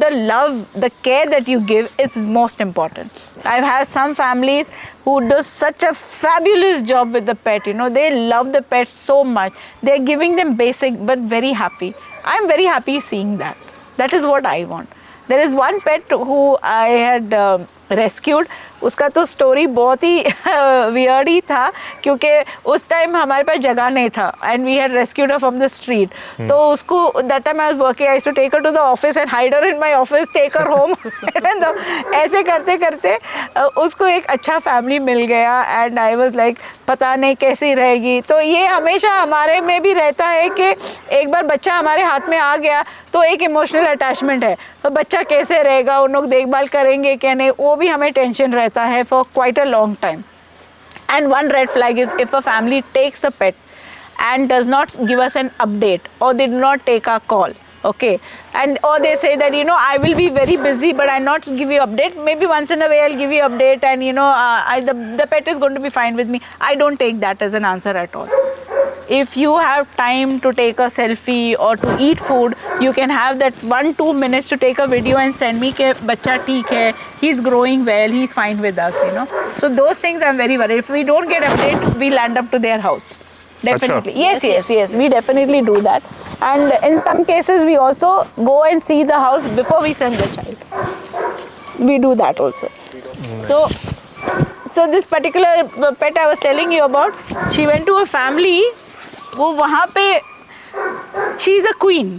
the love, the care that you give is most important. I've had some families who do such a fabulous job with the pet. You know, they love the pet so much. They're giving them basic but very happy. I'm very happy seeing that. That is what I want. There is one pet who I had rescued. उसका तो story बहुत ही weird ही था क्योंकि उस time हमारे पास जगह नहीं था and we had rescued her from the street. तो उसको that time I was working, I used to take her to the office and hide her in my office, take her home. ऐसे करते करते उसको एक अच्छा फैमिली मिल गया and I was like पता नहीं कैसी रहेगी. तो ये हमेशा हमारे में भी रहता है कि एक बार बच्चा हमारे हाथ में आ गया तो एक इमोशनल अटैचमेंट है. तो बच्चा कैसे रहेगा, उन लोग देखभाल करेंगे क्या नहीं, वो भी हमें टेंशन रहता है for quite a long time. And one red flag is if a family takes a pet and does not give us an update or they do not take our call. Okay, and or they say that, you know, I will be very busy but I'll not give you update, maybe once in a way I'll give you update and you know the pet is going to be fine with me. I don't take that as an answer at all. If you have time to take a selfie or to eat food, you can have that 1-2 minutes to take a video and send me कि बच्चा ठीक है, he's growing well, he's fine with us, you know. So those things I'm very worried. If we don't get update, we'll land up to their house. Definitely. Yes. We definitely do that. And in some cases, we also go and see the house before we send the child. We do that also. So this particular pet I was telling you about, she went to a family. वो वहाँ पे she is a queen.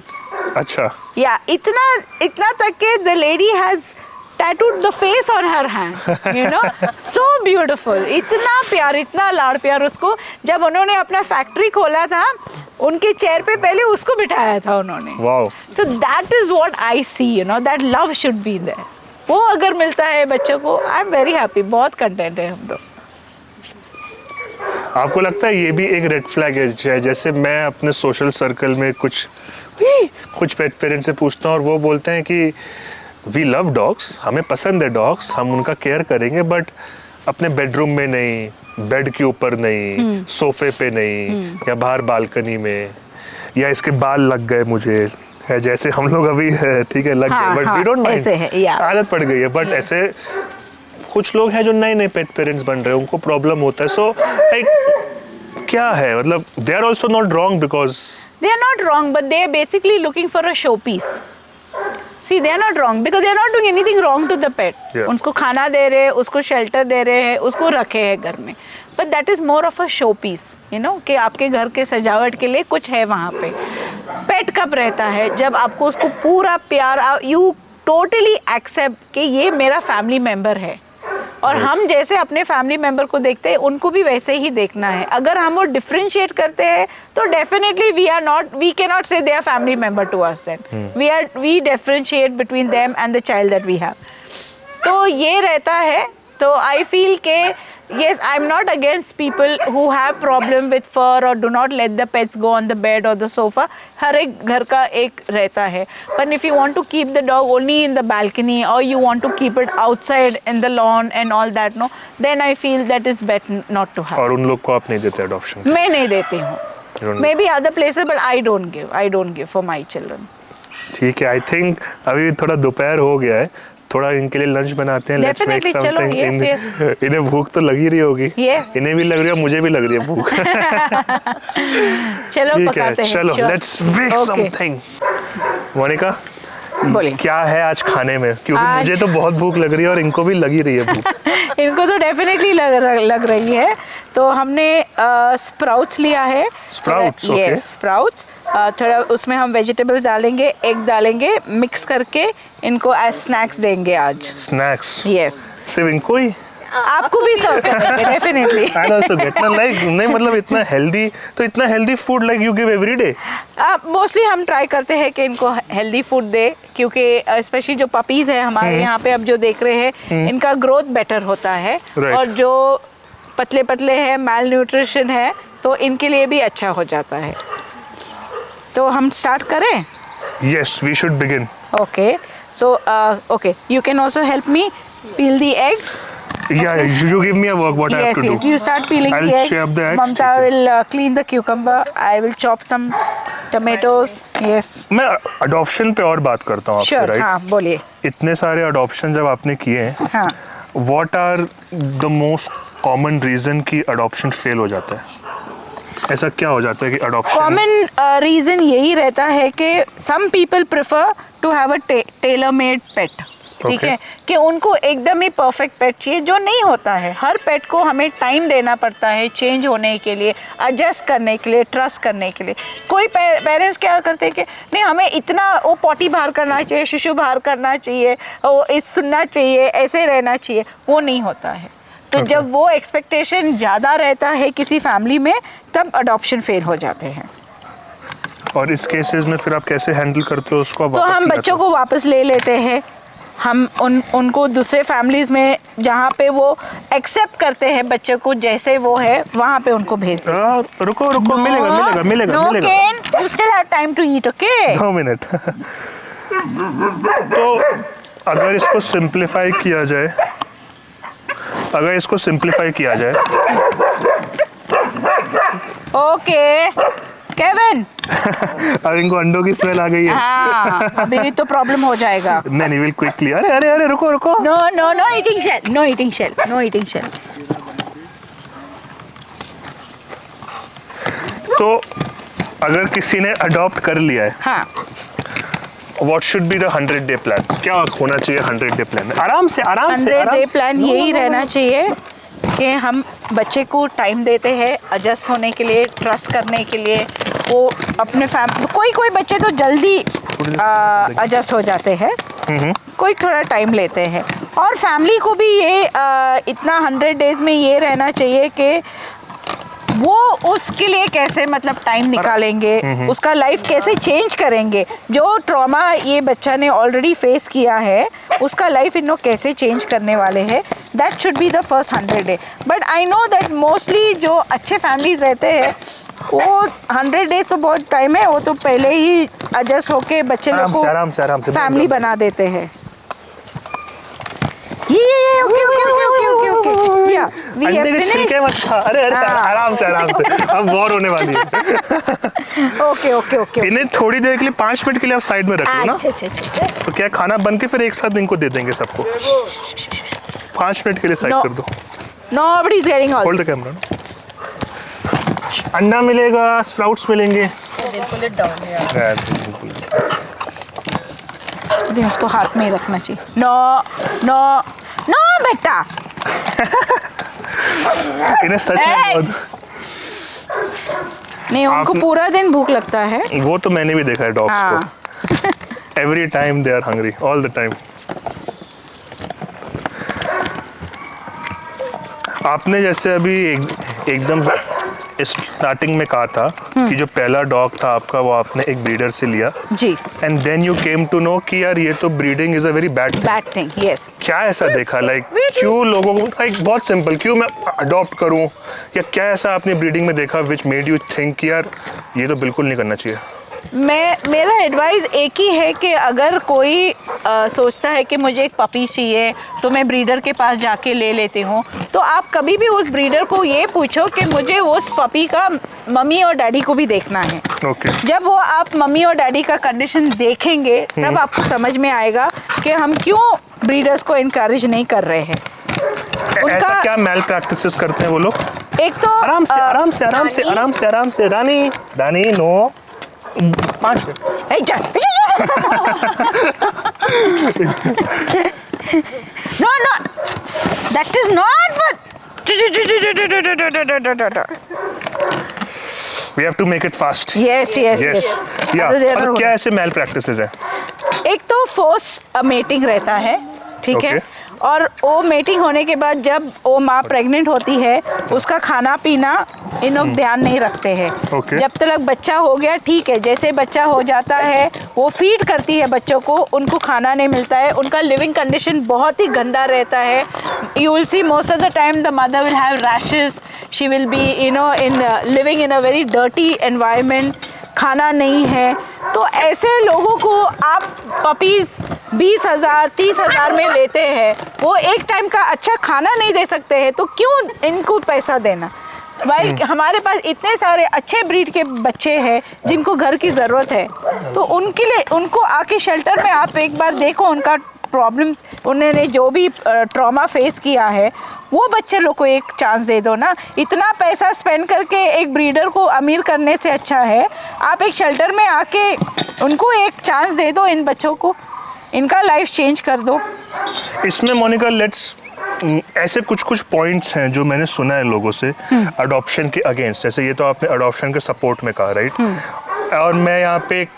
अच्छा. Yeah, इतना तक के the lady has tattooed the face on her hand. You know, so beautiful. इतना प्यार, इतना लाड़ प्यार उसको. जब उन्होंने अपना फैक्ट्री खोला था, उनके चेयर पे पहले उसको बिठाया था उन्होंने. Wow. So that is what I see. You know, that love should be there. वो अगर मिलता है बच्चों को, I am very happy. बहुत कंटेंट है हम तो. आपको लगता है ये भी एक रेड फ्लैग है? जैसे मैं अपने सोशल सर्कल में कुछ पेट पेरेंट्स से पूछता हूँ और वो बोलते हैं कि वी लव डॉग्स, हमें पसंद है डॉग्स, हम उनका केयर करेंगे बट अपने बेडरूम में नहीं, बेड के ऊपर नहीं, सोफे पे नहीं, या बाहर बालकनी में, या इसके बाल लग गए मुझे, है जैसे हम लोग अभी ठीक है लग गए बट वी डोंट माइंड, आदत पड़ गई है. बट ऐसे कुछ लोग हैं जो नए नए पेट पेरेंट्स बन रहे हैं, उनको प्रॉब्लम होता है. सो लाइक क्या है, मतलब they are also not wrong because they are not wrong, but they are basically looking for a showpiece. See, they are not wrong because they are not doing anything wrong to the pet. Yeah. उसको खाना दे रहे हैं, उसको shelter दे रहे हैं, उसको रखे हैं घर में. But that is more of a showpiece, you know, कि आपके घर के सजावट के लिए कुछ है वहाँ पे. पेट कब रहता है जब आपको उसको पूरा प्यार, you totally accept कि ये मेरा फैमिली मेम्बर है और हम जैसे अपने फैमिली मेंबर को देखते हैं उनको भी वैसे ही देखना है. अगर हम वो डिफरेंशिएट करते हैं तो definitely we can not say they are family member to us. Then we differentiate between them and the child that we have. तो ये रहता है. तो आई फील के yes, I'm not against people who have problem with fur or do not let the pets go on the bed or the sofa. हर एक घर का एक रहता है. But if you want to keep the dog only in the balcony or you want to keep it outside in the lawn and all that, no, then I feel that is better not to have. और उन लोग को आप नहीं देते adoption? मैं नहीं देती हूँ. Maybe other places, but I don't give for my children. ठीक है. आई थिंक अभी थोड़ा दोपहर हो गया है, थोड़ा इनके लिए लंच बनाते हैं. Let's make something. इन्हें भूख तो लगी रही होगी. इन्हें भी लग रही है, मुझे भी लग रही है भूख. चलो पकाते हैं. चलो लेट्स मेक समथिंग. मोनिका, बोलिए क्या है आज खाने में, क्योंकि मुझे तो बहुत भूख लग रही है और इनको भी लगी रही है भूख. इनको तो डेफिनेटली लग रही है. तो हमने स्प्राउट्स लिया है. स्प्राउट्स? Yes, sprouts. थोड़ा उसमें हम वेजिटेबल्स डालेंगे, एग डालेंगे, मिक्स करके इनको एज स्नैक्स देंगे आज. स्नैक्स? यस. सिर्फ इनको ही? आपको भी सर्व करेंगे डेफिनेटली. आई आल्सो गेट ना, लाइक नहीं मतलब इतना हेल्दी, तो इतना healthy food like you give every day? Mostly हम ट्राई करते हैं कि इनको हेल्दी फूड दे, क्योंकि स्पेशली जो पपीज है हमारे यहाँ पे अब जो देख रहे हैं इनका ग्रोथ बेटर होता है. और जो पतले पतले हैं, मैल न्यूट्रिशन है, तो इनके लिए भी अच्छा हो जाता है। तो हम स्टार्ट करें? Yes, we should begin. Okay, so okay, you can also help me peel the eggs. Yeah, you give me a work what I have Yes, to yes. do. You start peeling I'll the eggs. chop the eggs, Mamta ठीक है। will clean the cucumber. I will chop some tomatoes. Yes. मैं adoption पे और बात करता हूँ आपसे, Sure. Right? हाँ, बोलिए। इतने सारे अडॉप्शन जब आपने किए हैं, हाँ। What are the most common reason कि अडॉप्शन फेल हो जाता है? ऐसा क्या हो जाता है कि अडॉप्शन? कॉमन रीजन यही रहता है कि some people prefer to have a tailor made pet. ठीक Okay. है, कि उनको एकदम ही परफेक्ट पेट चाहिए, जो नहीं होता है। हर पेट को हमें टाइम देना पड़ता है चेंज होने के लिए, एडजस्ट करने के लिए, ट्रस्ट करने के लिए। कोई पेरेंट्स क्या करते हैं कि नहीं, हमें इतना वो पॉटी बाहर करना चाहिए, शिशु बाहर करना चाहिए, वो सुनना चाहिए, ऐसे रहना चाहिए, वो नहीं होता है। तो Okay. जब वो एक्सपेक्टेशन ज़्यादा रहता है किसी फैमिली में, तब अडॉप्शन फेल हो जाते हैं। और इस केसेस में फिर आप कैसे हैंडल करते हो उसको? तो हम बच्चों को वापस ले लेते हैं। हम उनको दूसरे फैमिलीज में जहाँ पे वो एक्सेप्ट करते हैं बच्चे को जैसे वो है, वहाँ पे उनको भेज देते हैं। रुको रुको, मिलेगा। No, Ken, you still have time to eat, okay? 2 minute. तो अगर इसको सिंप्लीफाई किया जाए, Okay, Kevin। अब इनको अंडों की स्मेल आ गई है। हाँ, अभी तो प्रॉब्लम हो जाएगा। नहीं, विल क्विकली। अरे रुको। No eating shell, no eating shell। तो अगर किसी ने अडॉप्ट कर लिया है, हाँ, what should be the 100-day plan? क्या होना चाहिए 100-day प्लान में? आराम से 100-day प्लान यही रहना चाहिए कि हम बच्चे को टाइम देते हैं एडजस्ट होने के लिए, ट्रस्ट करने के लिए। वो अपने कोई बच्चे तो जल्दी एडजस्ट हो जाते हैं, कोई थोड़ा टाइम लेते हैं। और फैमिली को भी ये इतना 100 डेज में ये रहना चाहिए कि वो उसके लिए कैसे मतलब टाइम निकालेंगे, उसका लाइफ कैसे चेंज करेंगे। जो ट्रॉमा ये बच्चा ने ऑलरेडी फेस किया है, उसका लाइफ इन लोग कैसे चेंज करने वाले हैं, that should be the first 100 day. But I know that mostly जो अच्छे फैमिलीज रहते हैं, वो 100 डेज तो बहुत टाइम है, वो तो पहले ही एडजस्ट होके बच्चे लोग को आराम से फैमिली बना देते हैं। ये ओके या वी हैव अंडे के छिलके मत खा। अरे आराम से अब वॉर होने वाली है। ओके इन्हें थोड़ी देर के लिए 5 मिनट के लिए आप साइड में रख लो ना। अच्छा। तो क्या खाना बन के फिर एक साथ इनको दे देंगे सबको? 5 मिनट के लिए साइड कर दो। Nobody is getting all hold the this. Camera. अंडा मिलेगा, स्प्राउट्स मिलेंगे। इसको हाथ में ही रखना चाहिए। नो बेटा। इन्हें सच में बहुत, नहीं, उनको पूरा दिन भूख लगता है। वो तो मैंने भी देखा है डॉग्स हाँ। को। Every time they are hungry, all the time. आपने जैसे अभी एकदम स्टार्टिंग में कहा था कि जो पहला डॉग था आपका, वो आपने एक ब्रीडर से लिया जी। And then you came to know कि यार ये तो breeding is a very bad thing. Yes. क्या ऐसा देखा, लाइक क्यों लोगों को, लाइक बहुत सिंपल, क्यों मैं अडॉप्ट करूं, या क्या ऐसा आपने ब्रीडिंग में देखा विच मेड यू थिंक कि यार ये तो बिल्कुल नहीं करना चाहिए? मेरा एडवाइस एक ही है कि अगर कोई सोचता है कि मुझे एक पपी चाहिए तो मैं ब्रीडर के पास जाके ले लेती हूँ, तो आप कभी भी उस ब्रीडर को ये पूछो कि मुझे उस पपी का मम्मी और डैडी को भी देखना है। Okay. जब वो आप मम्मी और डैडी का कंडीशन देखेंगे, तब आपको समझ में आएगा कि हम क्यों ब्रीडर्स को इनकरेज नहीं कर रहे हैं। ऐसा क्या मैल प्रैक्टिसेस करते हैं वो लोग? एक तो आराम से Rani no 5 minute. No, that is not what. We have to make it fast. Yes. Yeah. और क्या ऐसे मैल प्रैक्टिसेस हैं? एक तो फोर्स मेटिंग रहता है, ठीक है, और वो मेटिंग होने के बाद जब वो माँ प्रेग्नेंट होती है उसका खाना पीना इन लोग ध्यान नहीं रखते हैं। Okay. जब तक बच्चा हो गया ठीक है, जैसे बच्चा हो जाता है वो फीड करती है बच्चों को, उनको खाना नहीं मिलता है, उनका लिविंग कंडीशन बहुत ही गंदा रहता है। You will see most of the time the mother will have rashes, she will be in living in a very dirty environment, खाना नहीं है। तो ऐसे लोगों को आप पपीज़ 20,000 30,000 में लेते हैं, वो एक टाइम का अच्छा खाना नहीं दे सकते हैं, तो क्यों इनको पैसा देना भाई? हमारे पास इतने सारे अच्छे ब्रीड के बच्चे हैं जिनको घर की ज़रूरत है, तो उनके लिए उनको आके शेल्टर में आप एक बार देखो, उनका प्रॉब्लम्स, उन्होंने जो भी ट्रॉमा फेस किया है, वो बच्चे लोग को एक चांस दे दो ना। इतना पैसा स्पेंड करके एक ब्रीडर को अमीर करने से अच्छा है आप एक शेल्टर में आके उनको एक चांस दे दो, इन बच्चों को इनका लाइफ चेंज कर दो। इसमें मोनिका लेट्स ऐसे कुछ पॉइंट्स हैं जो मैंने सुना है लोगों से अडॉप्शन के अगेंस्ट। जैसे ये तो आपने अडॉप्शन के सपोर्ट में कहा, राइट? और मैं यहाँ पे एक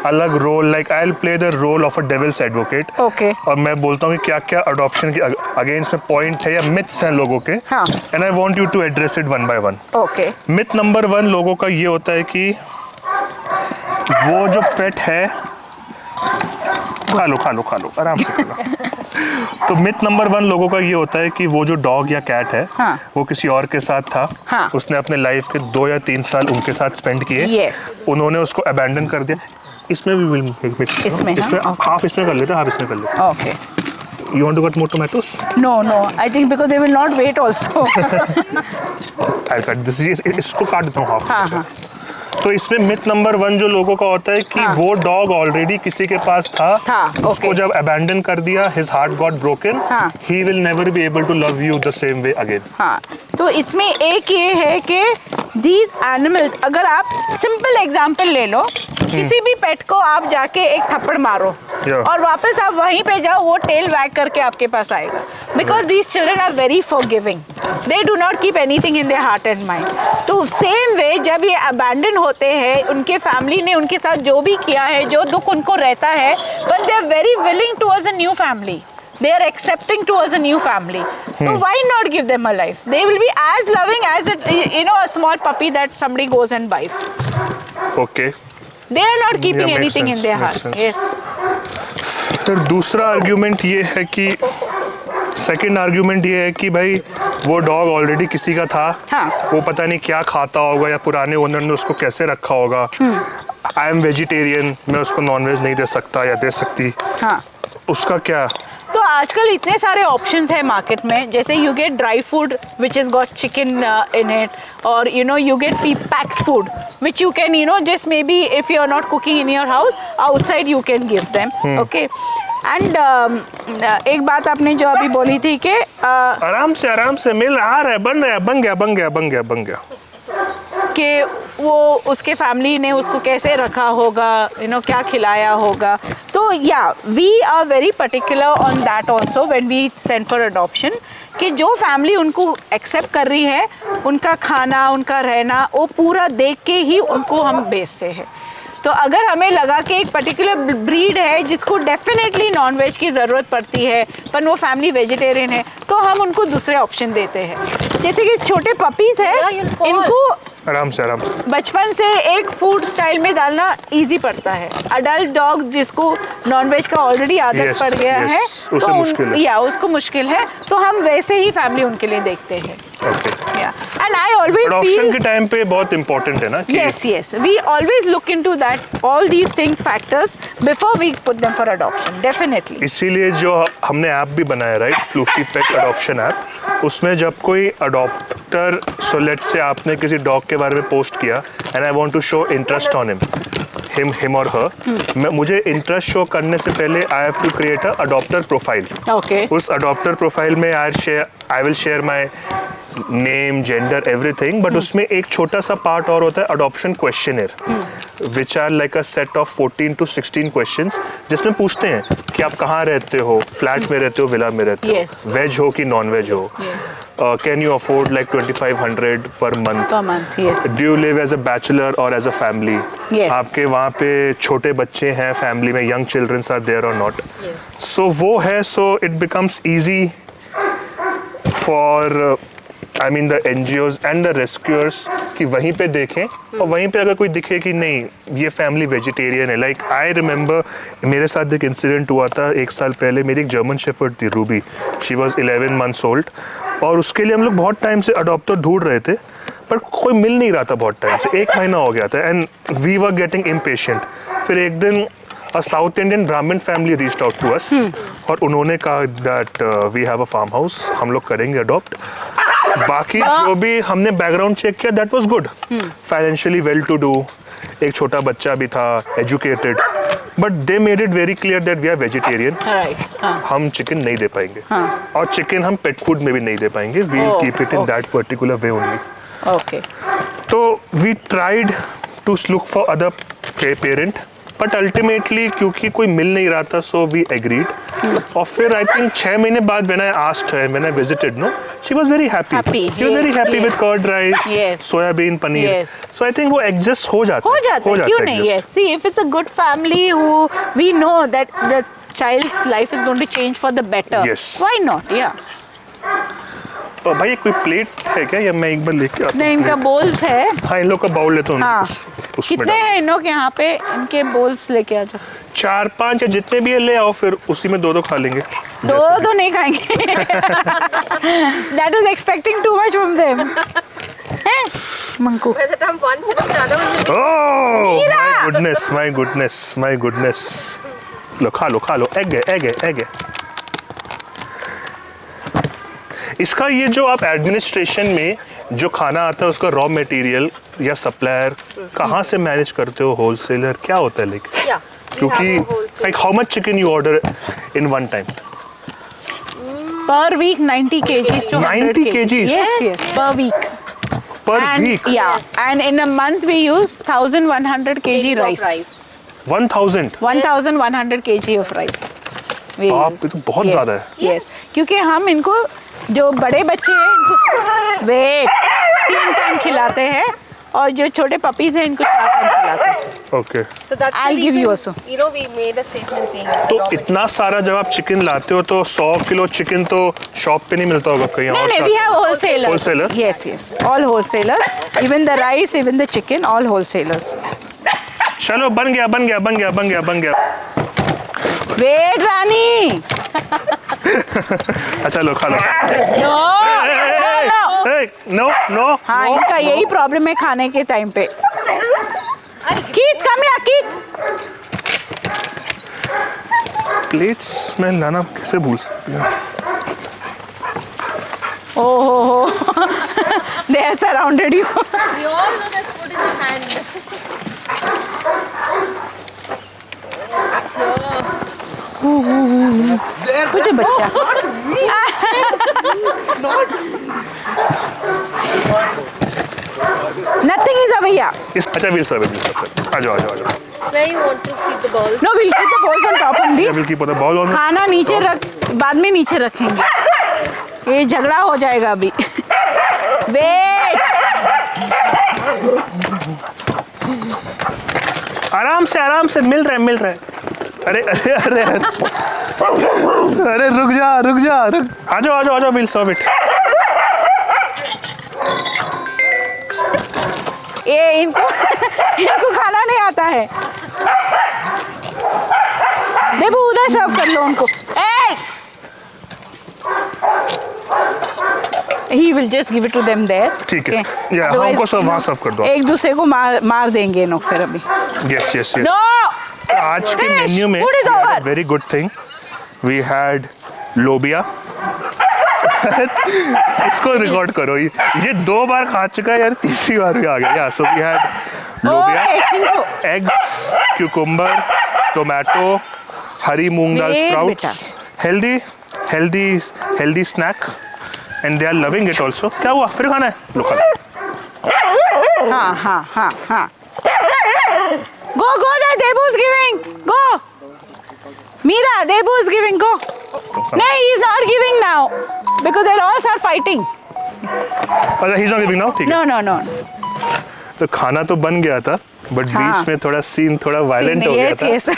अलग role, like I will play the role of a devil's advocate. Okay. और मैं बोलता हूँ कि क्या क्या अडॉप्शन के अगेंस्ट में पॉइंट है या मिथ्स हैं लोगों के, and I want you to address it one by one. Okay. Myth number 1 लोगों का ये होता है कि वो जो पेट है, खा लो आराम से खा लो। तो मिथ नंबर 1 लोगों का ये होता है कि वो जो डॉग या कैट है, हाँ। वो किसी और के साथ था, हाँ। उसने अपने लाइफ के 2 या 3 साल उनके साथ स्पेंड किए, Yes. उन्होंने उसको अबैंडन कर दिया। इसमें भी विल मिक्स, इसमें हाफ इसमें कर लेते, हाफ इसमें कर लेते। Okay. You want to cut more tomatoes? No, I think because they will not wait also. I'll cut this. इसको काट देता हूँ हाफ। हाँ। तो इसमें मिथ नंबर 1 जो लोगों का होता है कि हाँ। वो डॉग ऑलरेडी किसी के पास था, उसको okay. जब अबैंडन कर दिया, his heart got broken, हाँ। he will never be able to love you the same way again। हाँ, तो इसमें एक ये है कि these animals, अगर आप सिंपल एग्जांपल ले लो, किसी भी पेट को आप जाके एक थप्पड़ मारो और वापस आप वहीं पे जाओ, वो टेल वैग करके आपके पास आएगा। Because these children are very forgiving, they do not keep anything in their heart and mind। तो सेम वे जब ये अबैंडन होते हैं, उनके फैमिली ने उनके साथ जो भी किया है, जो दुख उनको रहता है, but they are very willing towards a new family, they are accepting towards a new family। So why not give them a life? They will be as loving as a small puppy that somebody goes and buys। Okay। They are not keeping Yeah, makes anything in sense, their makes heart। sense। Yes। फिर दूसरा argument ये है कि second argument ये है कि भाई वो डॉग ऑलरेडी किसी का था, हाँ। वो पता नहीं क्या खाता होगा या पुराने ओनर ने उसको कैसे रखा होगा। आई एम वेजिटेरियन, मैं उसको नॉनवेज नहीं दे सकता या दे सकती, हाँ। उसका क्या? तो आजकल इतने सारे ऑप्शंस हैं मार्केट में, जैसे you get dry food which is got chicken in it, और you get packed food which you can just maybe if you are not cooking in your house, outside you can give them. Okay. And एक बात आपने जो अभी बोली थी कि आराम से मिल आ रहा है, बन गया कि वो उसके फैमिली ने उसको कैसे रखा होगा, क्या खिलाया होगा। तो या we are very particular on that also when we send for adoption, कि जो फैमिली उनको एक्सेप्ट कर रही है, उनका खाना, उनका रहना, वो पूरा देख के ही उनको हम भेजते हैं। तो अगर हमें लगा कि एक पर्टिकुलर ब्रीड है जिसको डेफिनेटली नॉनवेज की ज़रूरत पड़ती है, पर वो फैमिली वेजिटेरियन है, तो हम उनको दूसरे ऑप्शन देते हैं। जैसे कि छोटे पपीज़ हैं, इनको आराम से बचपन से एक फूड स्टाइल में डालना इजी पड़ता है। अडल्ट डॉग जिसको नॉनवेज का ऑलरेडी आदत पड़ गया है, तो उसको मुश्किल है, तो हम वैसे ही फैमिली उनके लिए देखते हैं। And I always adoption के टाइम पे बहुत इम्पोर्टेंट है ना कि yes we always look into that all these things factors before we put them for adoption, definitely। इसीलिए जो हमने ऐप भी बनाया, राइट, फ्लूफी पेट अडॉप्शन ऐप, उसमें जब कोई अडॉप्टर, सो लेट से आपने किसी डॉग के बारे में पोस्ट किया and I want to show interest on him और हर, मुझे इंटरेस्ट शो करने से पहले I have to create a adopter profile. Okay. उस अडॉप्टर प्रोफाइल में I will share my name, gender, everything, but उसमें एक छोटा सा पार्ट और होता है adoption questionnaire, which are like a set of 14 to 16 questions, जिसमें पूछते हैं कि आप कहाँ रहते हो, फ्लैट में रहते हो, विला में रहते Yes. हो, वेज हो कि नॉन वेज हो, can you afford like 2500 per month, per month, yes. Do you live as a bachelor और एज अ फैमिली, Yes. आपके वहाँ पे छोटे बच्चे हैं फैमिली में, यंग चिल्ड्रंस आर देयर और नॉट, सो वो है, so it becomes easy for I mean the NGOs and the rescuers कि वहीं पे देखें और वहीं पे अगर कोई दिखे कि नहीं ये फैमिली वेजिटेरियन है. लाइक आई रिमेंबर मेरे साथ एक इंसिडेंट हुआ था 1 साल पहले. मेरी एक जर्मन शेफर्ड थी Ruby, she was 11 months old और उसके लिए हम लोग बहुत टाइम से अडॉप्टर ढूंढ रहे थे पर कोई मिल नहीं रहा था बहुत टाइम से, 1 महीना हो गया था and we were getting impatient. फिर एक दिन a South Indian Brahmin family reached out to us और उन्होंने कहा that we have a farm house, हम लोग करेंगे अडॉप्ट. बाकी जो भी हमने बैकग्राउंड चेक किया that was good, financially well to do, एक छोटा बच्चा भी था, educated, but they made it very clear that we are vegetarian. Right. हम चिकन नहीं दे पाएंगे और चिकन हम पेट फूड में भी नहीं दे पाएंगे, we will keep it in that particular way only. Okay. तो we tried to look for other parent but ultimately क्योंकि कोई मिल नहीं रहा था सो वी एग्रीड. और फिर आई थिंक 6 महीने बाद when I asked her, when I visited no, she was very happy. She was very happy with curd rice, soybean paneer. So I think वो एडजस्ट हो जाता है. क्यों नहीं? Yes, see if it's a good family who we know that the child's life is going to change for the better. Yes. Why not? Yeah. भाई कोई plate है क्या या मैं एक बार लेके आता हूँ? नहीं, इनका बोल्स है. हाँ, इन लोग का बाउल लेता हूँ. हाँ. कितने हैं इन लोग यहाँ पे? इनके बोल्स लेके आ जाओ. 4-5 या जितने भी है ले आओ, फिर उसी में 2-2 खा लेंगे. दो नहीं खाएंगे. That is expecting too much from them. हैं? Manku. By the time one finished, the other one will Oh my goodness. लो खा लो. एग है. इसका ये जो आप एडमिनिस्ट्रेशन में जो खाना आता है उसका रॉ मटेरियल या सप्लायर कहाँ से मैनेज करते हो? होलसेलर क्या होता है? Yeah, क्योंकि like how much chicken you order in one time? Per week 90 kgs to 100 90 kgs? Yes, per week. पर And week? yeah, and in a month we use 1100 kg rice. 1000? 1100 kg of rice. We बाप, use. ये तो बहुत ज़्यादा है. Yes, क्योंकि हम इनको जो बड़े बच्चे हैं इनको वेट 3 टाइम खिलाते हैं और जो छोटे पपीज हैं इनको 4 टाइम खिलाते हैं. Okay. So that's I'll the give you reason, also. you know, we made a statement saying that तो raw इतना सारा जब आप चिकन लाते हो तो 100 किलो चिकन तो शॉप पे नहीं मिलता होगा कहीं और? No, we have wholesalers. Wholesaler? Yes, all wholesalers. Even the rice, even the chicken, all wholesalers. चलो बन गया. Wait, Rani. अच्छा लो खा लो. नो. हाँ, इनका यही प्रॉब्लम है खाने के टाइम पे. कीत, come here, कीत. प्लेट्स मैं लाना कैसे भूल सकती हूँ? Oh, they have surrounded you. We all know that food in the hand. कुछ बच्चा. Nothing is भैया. अच्छा विल सर्व. आ जाओ. Where you want to keep the balls? No, we'll keep the balls on top only. Will keep the ball on. खाना नीचे रख, बाद में नीचे रखेंगे. ये झगड़ा हो जाएगा अभी. वेट. आराम से मिल रहा है. अरे रुक जा. आ जाओ विल सर्व इट. ये इनको खाना नहीं आता है. देखो उधर सर्व कर लो उनको. He will just give it to them there. ठीक है. Okay. या Otherwise, हमको सब वहाँ सर्व कर दो. एक दूसरे को मार देंगे ये लोग फिर अभी. यस. No. आज के Finish. मेन्यू में Food is over. Very good thing we had lobia. इसको रिकॉर्ड करो. ये 2 बार खा चुका है यार, तीसरी बार भी आ गया. So we had lobia, eggs, cucumber, tomato, हरी moong dal sprouts, healthy snack and they are loving it also. क्या हुआ? फिर खाना है? लो खा. हाँ. Go there, Debu's giving. Go. Mira, Debu is giving, go. No, he is not giving now because they all are fighting. अच्छा, he's not giving now, ठीक है। No, no, no. तो खाना तो बन गया था, बट हाँ। बीच में थोड़ा सीन थोड़ा वायलेंट हो गया था। Yes.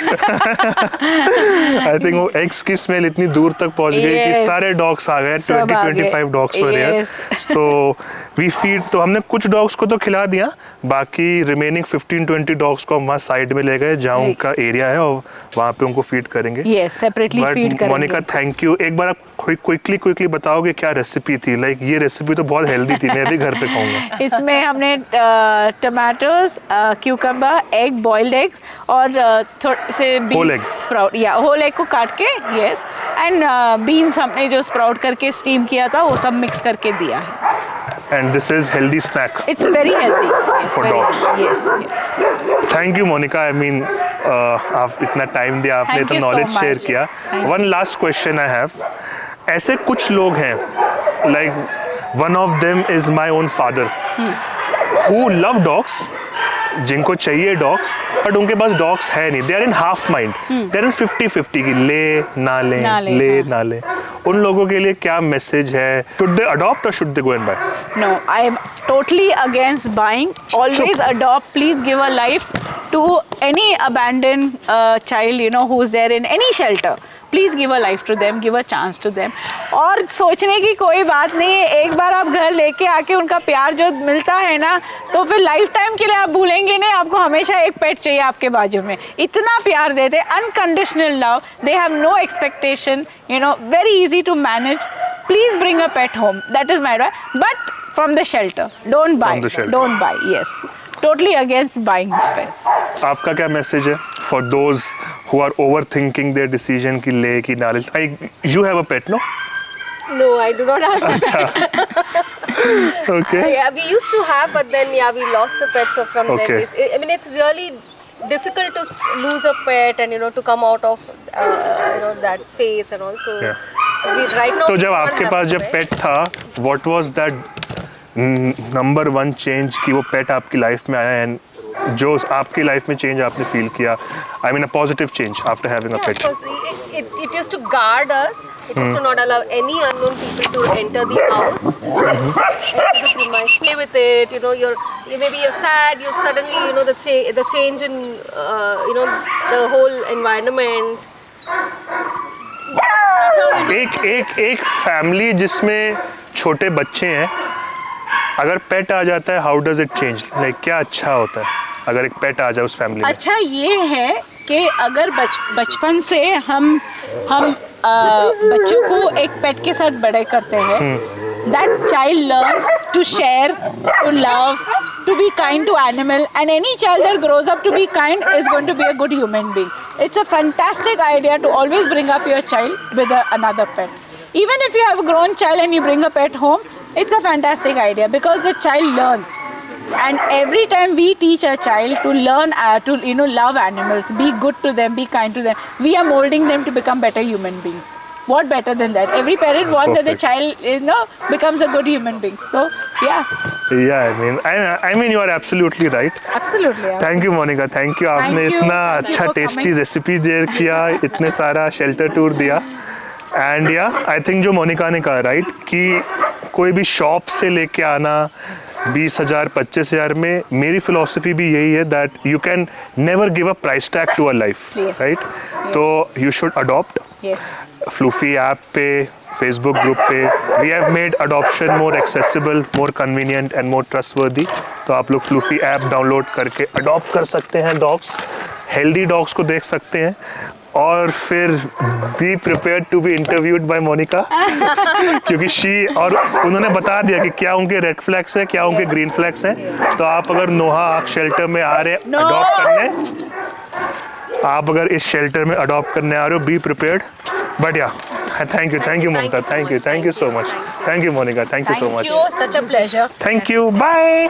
आई थिंक वो एग्स की स्मेल इतनी दूर तक पहुंच गई कि Yes. सारे डॉग्स आ गए। सब आ गए। 20-25 डॉग्स वर हियर। Yes. तो वी फीड, तो हमने कुछ डॉग्स को तो खिला दिया, बाकी रिमेनिंग 15-20 डॉग्स को हम वहाँ साइड में ले गए जहाँ Right. उनका एरिया है और वहाँ पे उनको फीड करेंगे। Yes, separately feed बट करेंगे। Monika, thank you. एक बार आप क्विकली बताओगे क्या रेसिपी थी? लाइक ये रेसिपी तो बहुत हेल्दी थी, मैं भी घर पे खाऊंगा। इसमें हमने tomatoes, cucumber, egg, boiled eggs और थोड़े से Whole बीन्स egg. स्प्राउट, या होल एग को काट के, यस, एंड बीन्स हमने जो स्प्राउट करके स्टीम किया था वो सब मिक्स करके दिया है। And this is healthy snack. It's very healthy. For dogs. Yes, yes. Thank you Monika, I mean आप इतना टाइम दिया, आपने Thank इतना you so knowledge share much. किया। Thank you. One last question I have, ऐसे कुछ लोग हैं, like one of them is my own father, who love dogs, जिनको चाहिए डॉग्स, बट उनके पास डॉग्स है नहीं, they are in half mind, they are इन 50-50 की ले ना ले, ना ले, ले हाँ। ना ले। उन लोगों के लिए क्या मैसेज है? शुड दे अडॉप्ट और should they go and buy? No, I am totally against buying. Always adopt. Please give a life to any abandoned child, you know, who's there in any shelter. Please give a life to them, give a chance to them. और सोचने की कोई बात नहीं है, एक बार आप घर लेके आके उनका प्यार जो मिलता है ना, तो फिर लाइफ टाइम के लिए आप भूलेंगे नहीं। आपको हमेशा एक पेट चाहिए आपके बाजू में, इतना प्यार देते, unconditional love, they have no expectation, you know, very easy to manage. Please bring a pet home. That is my advice. But from the shelter. Don't buy. From the shelter. Don't buy. Yes. Totally against buying pets. आपका क्या message है for those who are over thinking their decision की ले की ना ले? You have a pet, no? No, I do not have that. Okay. Yeah, we used to have, but then we lost the pet. So from Okay. then, I mean, it's really difficult to lose a pet and to come out of that phase and also. Yeah. So we right now. तो we जब don't आपके have pass a जब pet. पेट था, what was that number one change कि वो पेट आपकी life में आया, एंड जो आपकी लाइफ में चेंज आपने फील किया, I mean a positive change after having a pet? Because it used to guard us. It used to not allow any unknown people to enter the house, enter the premise, play with it. You maybe you're sad. You suddenly the change in the whole environment. That's how we एक family जिसमें छोटे बच्चे हैं, अगर पेट आ जाता है, how does it change? Like क्या अच्छा होता है अगर एक पेट आ जाए उस फैमिली में? अच्छा ये है कि अगर बचपन से हम बच्चों को एक पेट के साथ बड़े करते हैं, that child learns to share, to love, to be kind to animal, and any child that grows up to be kind is going to be a good human being. It's a fantastic idea to always bring up your child with another pet. Even if you have a grown child and you bring a pet home, it's a fantastic idea because the child learns. And every time we teach a child to learn to love animals, be good to them, be kind to them, we are molding them to become better human beings. What better than that? Every parent wants that the child becomes a good human being. So yeah, I mean you are absolutely right. Absolutely. Thank you Monika, thank you. आपने you. इतना Thank you अच्छा for tasty coming. Recipe share किया, इतने सारा shelter tour दिया, and I think जो मोनिका ने कहा राइट कि कोई भी शॉप से लेके आना 20,000 25,000 में, मेरी फिलोसफी भी यही है that you can never give a price tag to a life, Yes. Right? तो you should adopt. Yes. Fluffy app पे, फेसबुक ग्रुप पे, we have made adoption more accessible, more convenient and more trustworthy. तो आप लोग Fluffy app download करके adopt कर सकते हैं डॉग्स, हेल्दी डॉग्स को देख सकते हैं, और फिर be prepared to be interviewed by Monika क्योंकि और उन्होंने बता दिया कि क्या उनके रेड फ्लैग्स है, क्या उनके ग्रीन फ्लैग्स हैं। तो आप अगर नोहा शेल्टर में आ रहे हैं अडॉप्ट करने, आप अगर इस शेल्टर में अडॉप्ट करने आ रहे हो, बी प्रिपेयर्ड। बट या thank you Mamata, thank you so much, thank you Monika, thank you so much, Thank you. Such a pleasure. Thank you, bye.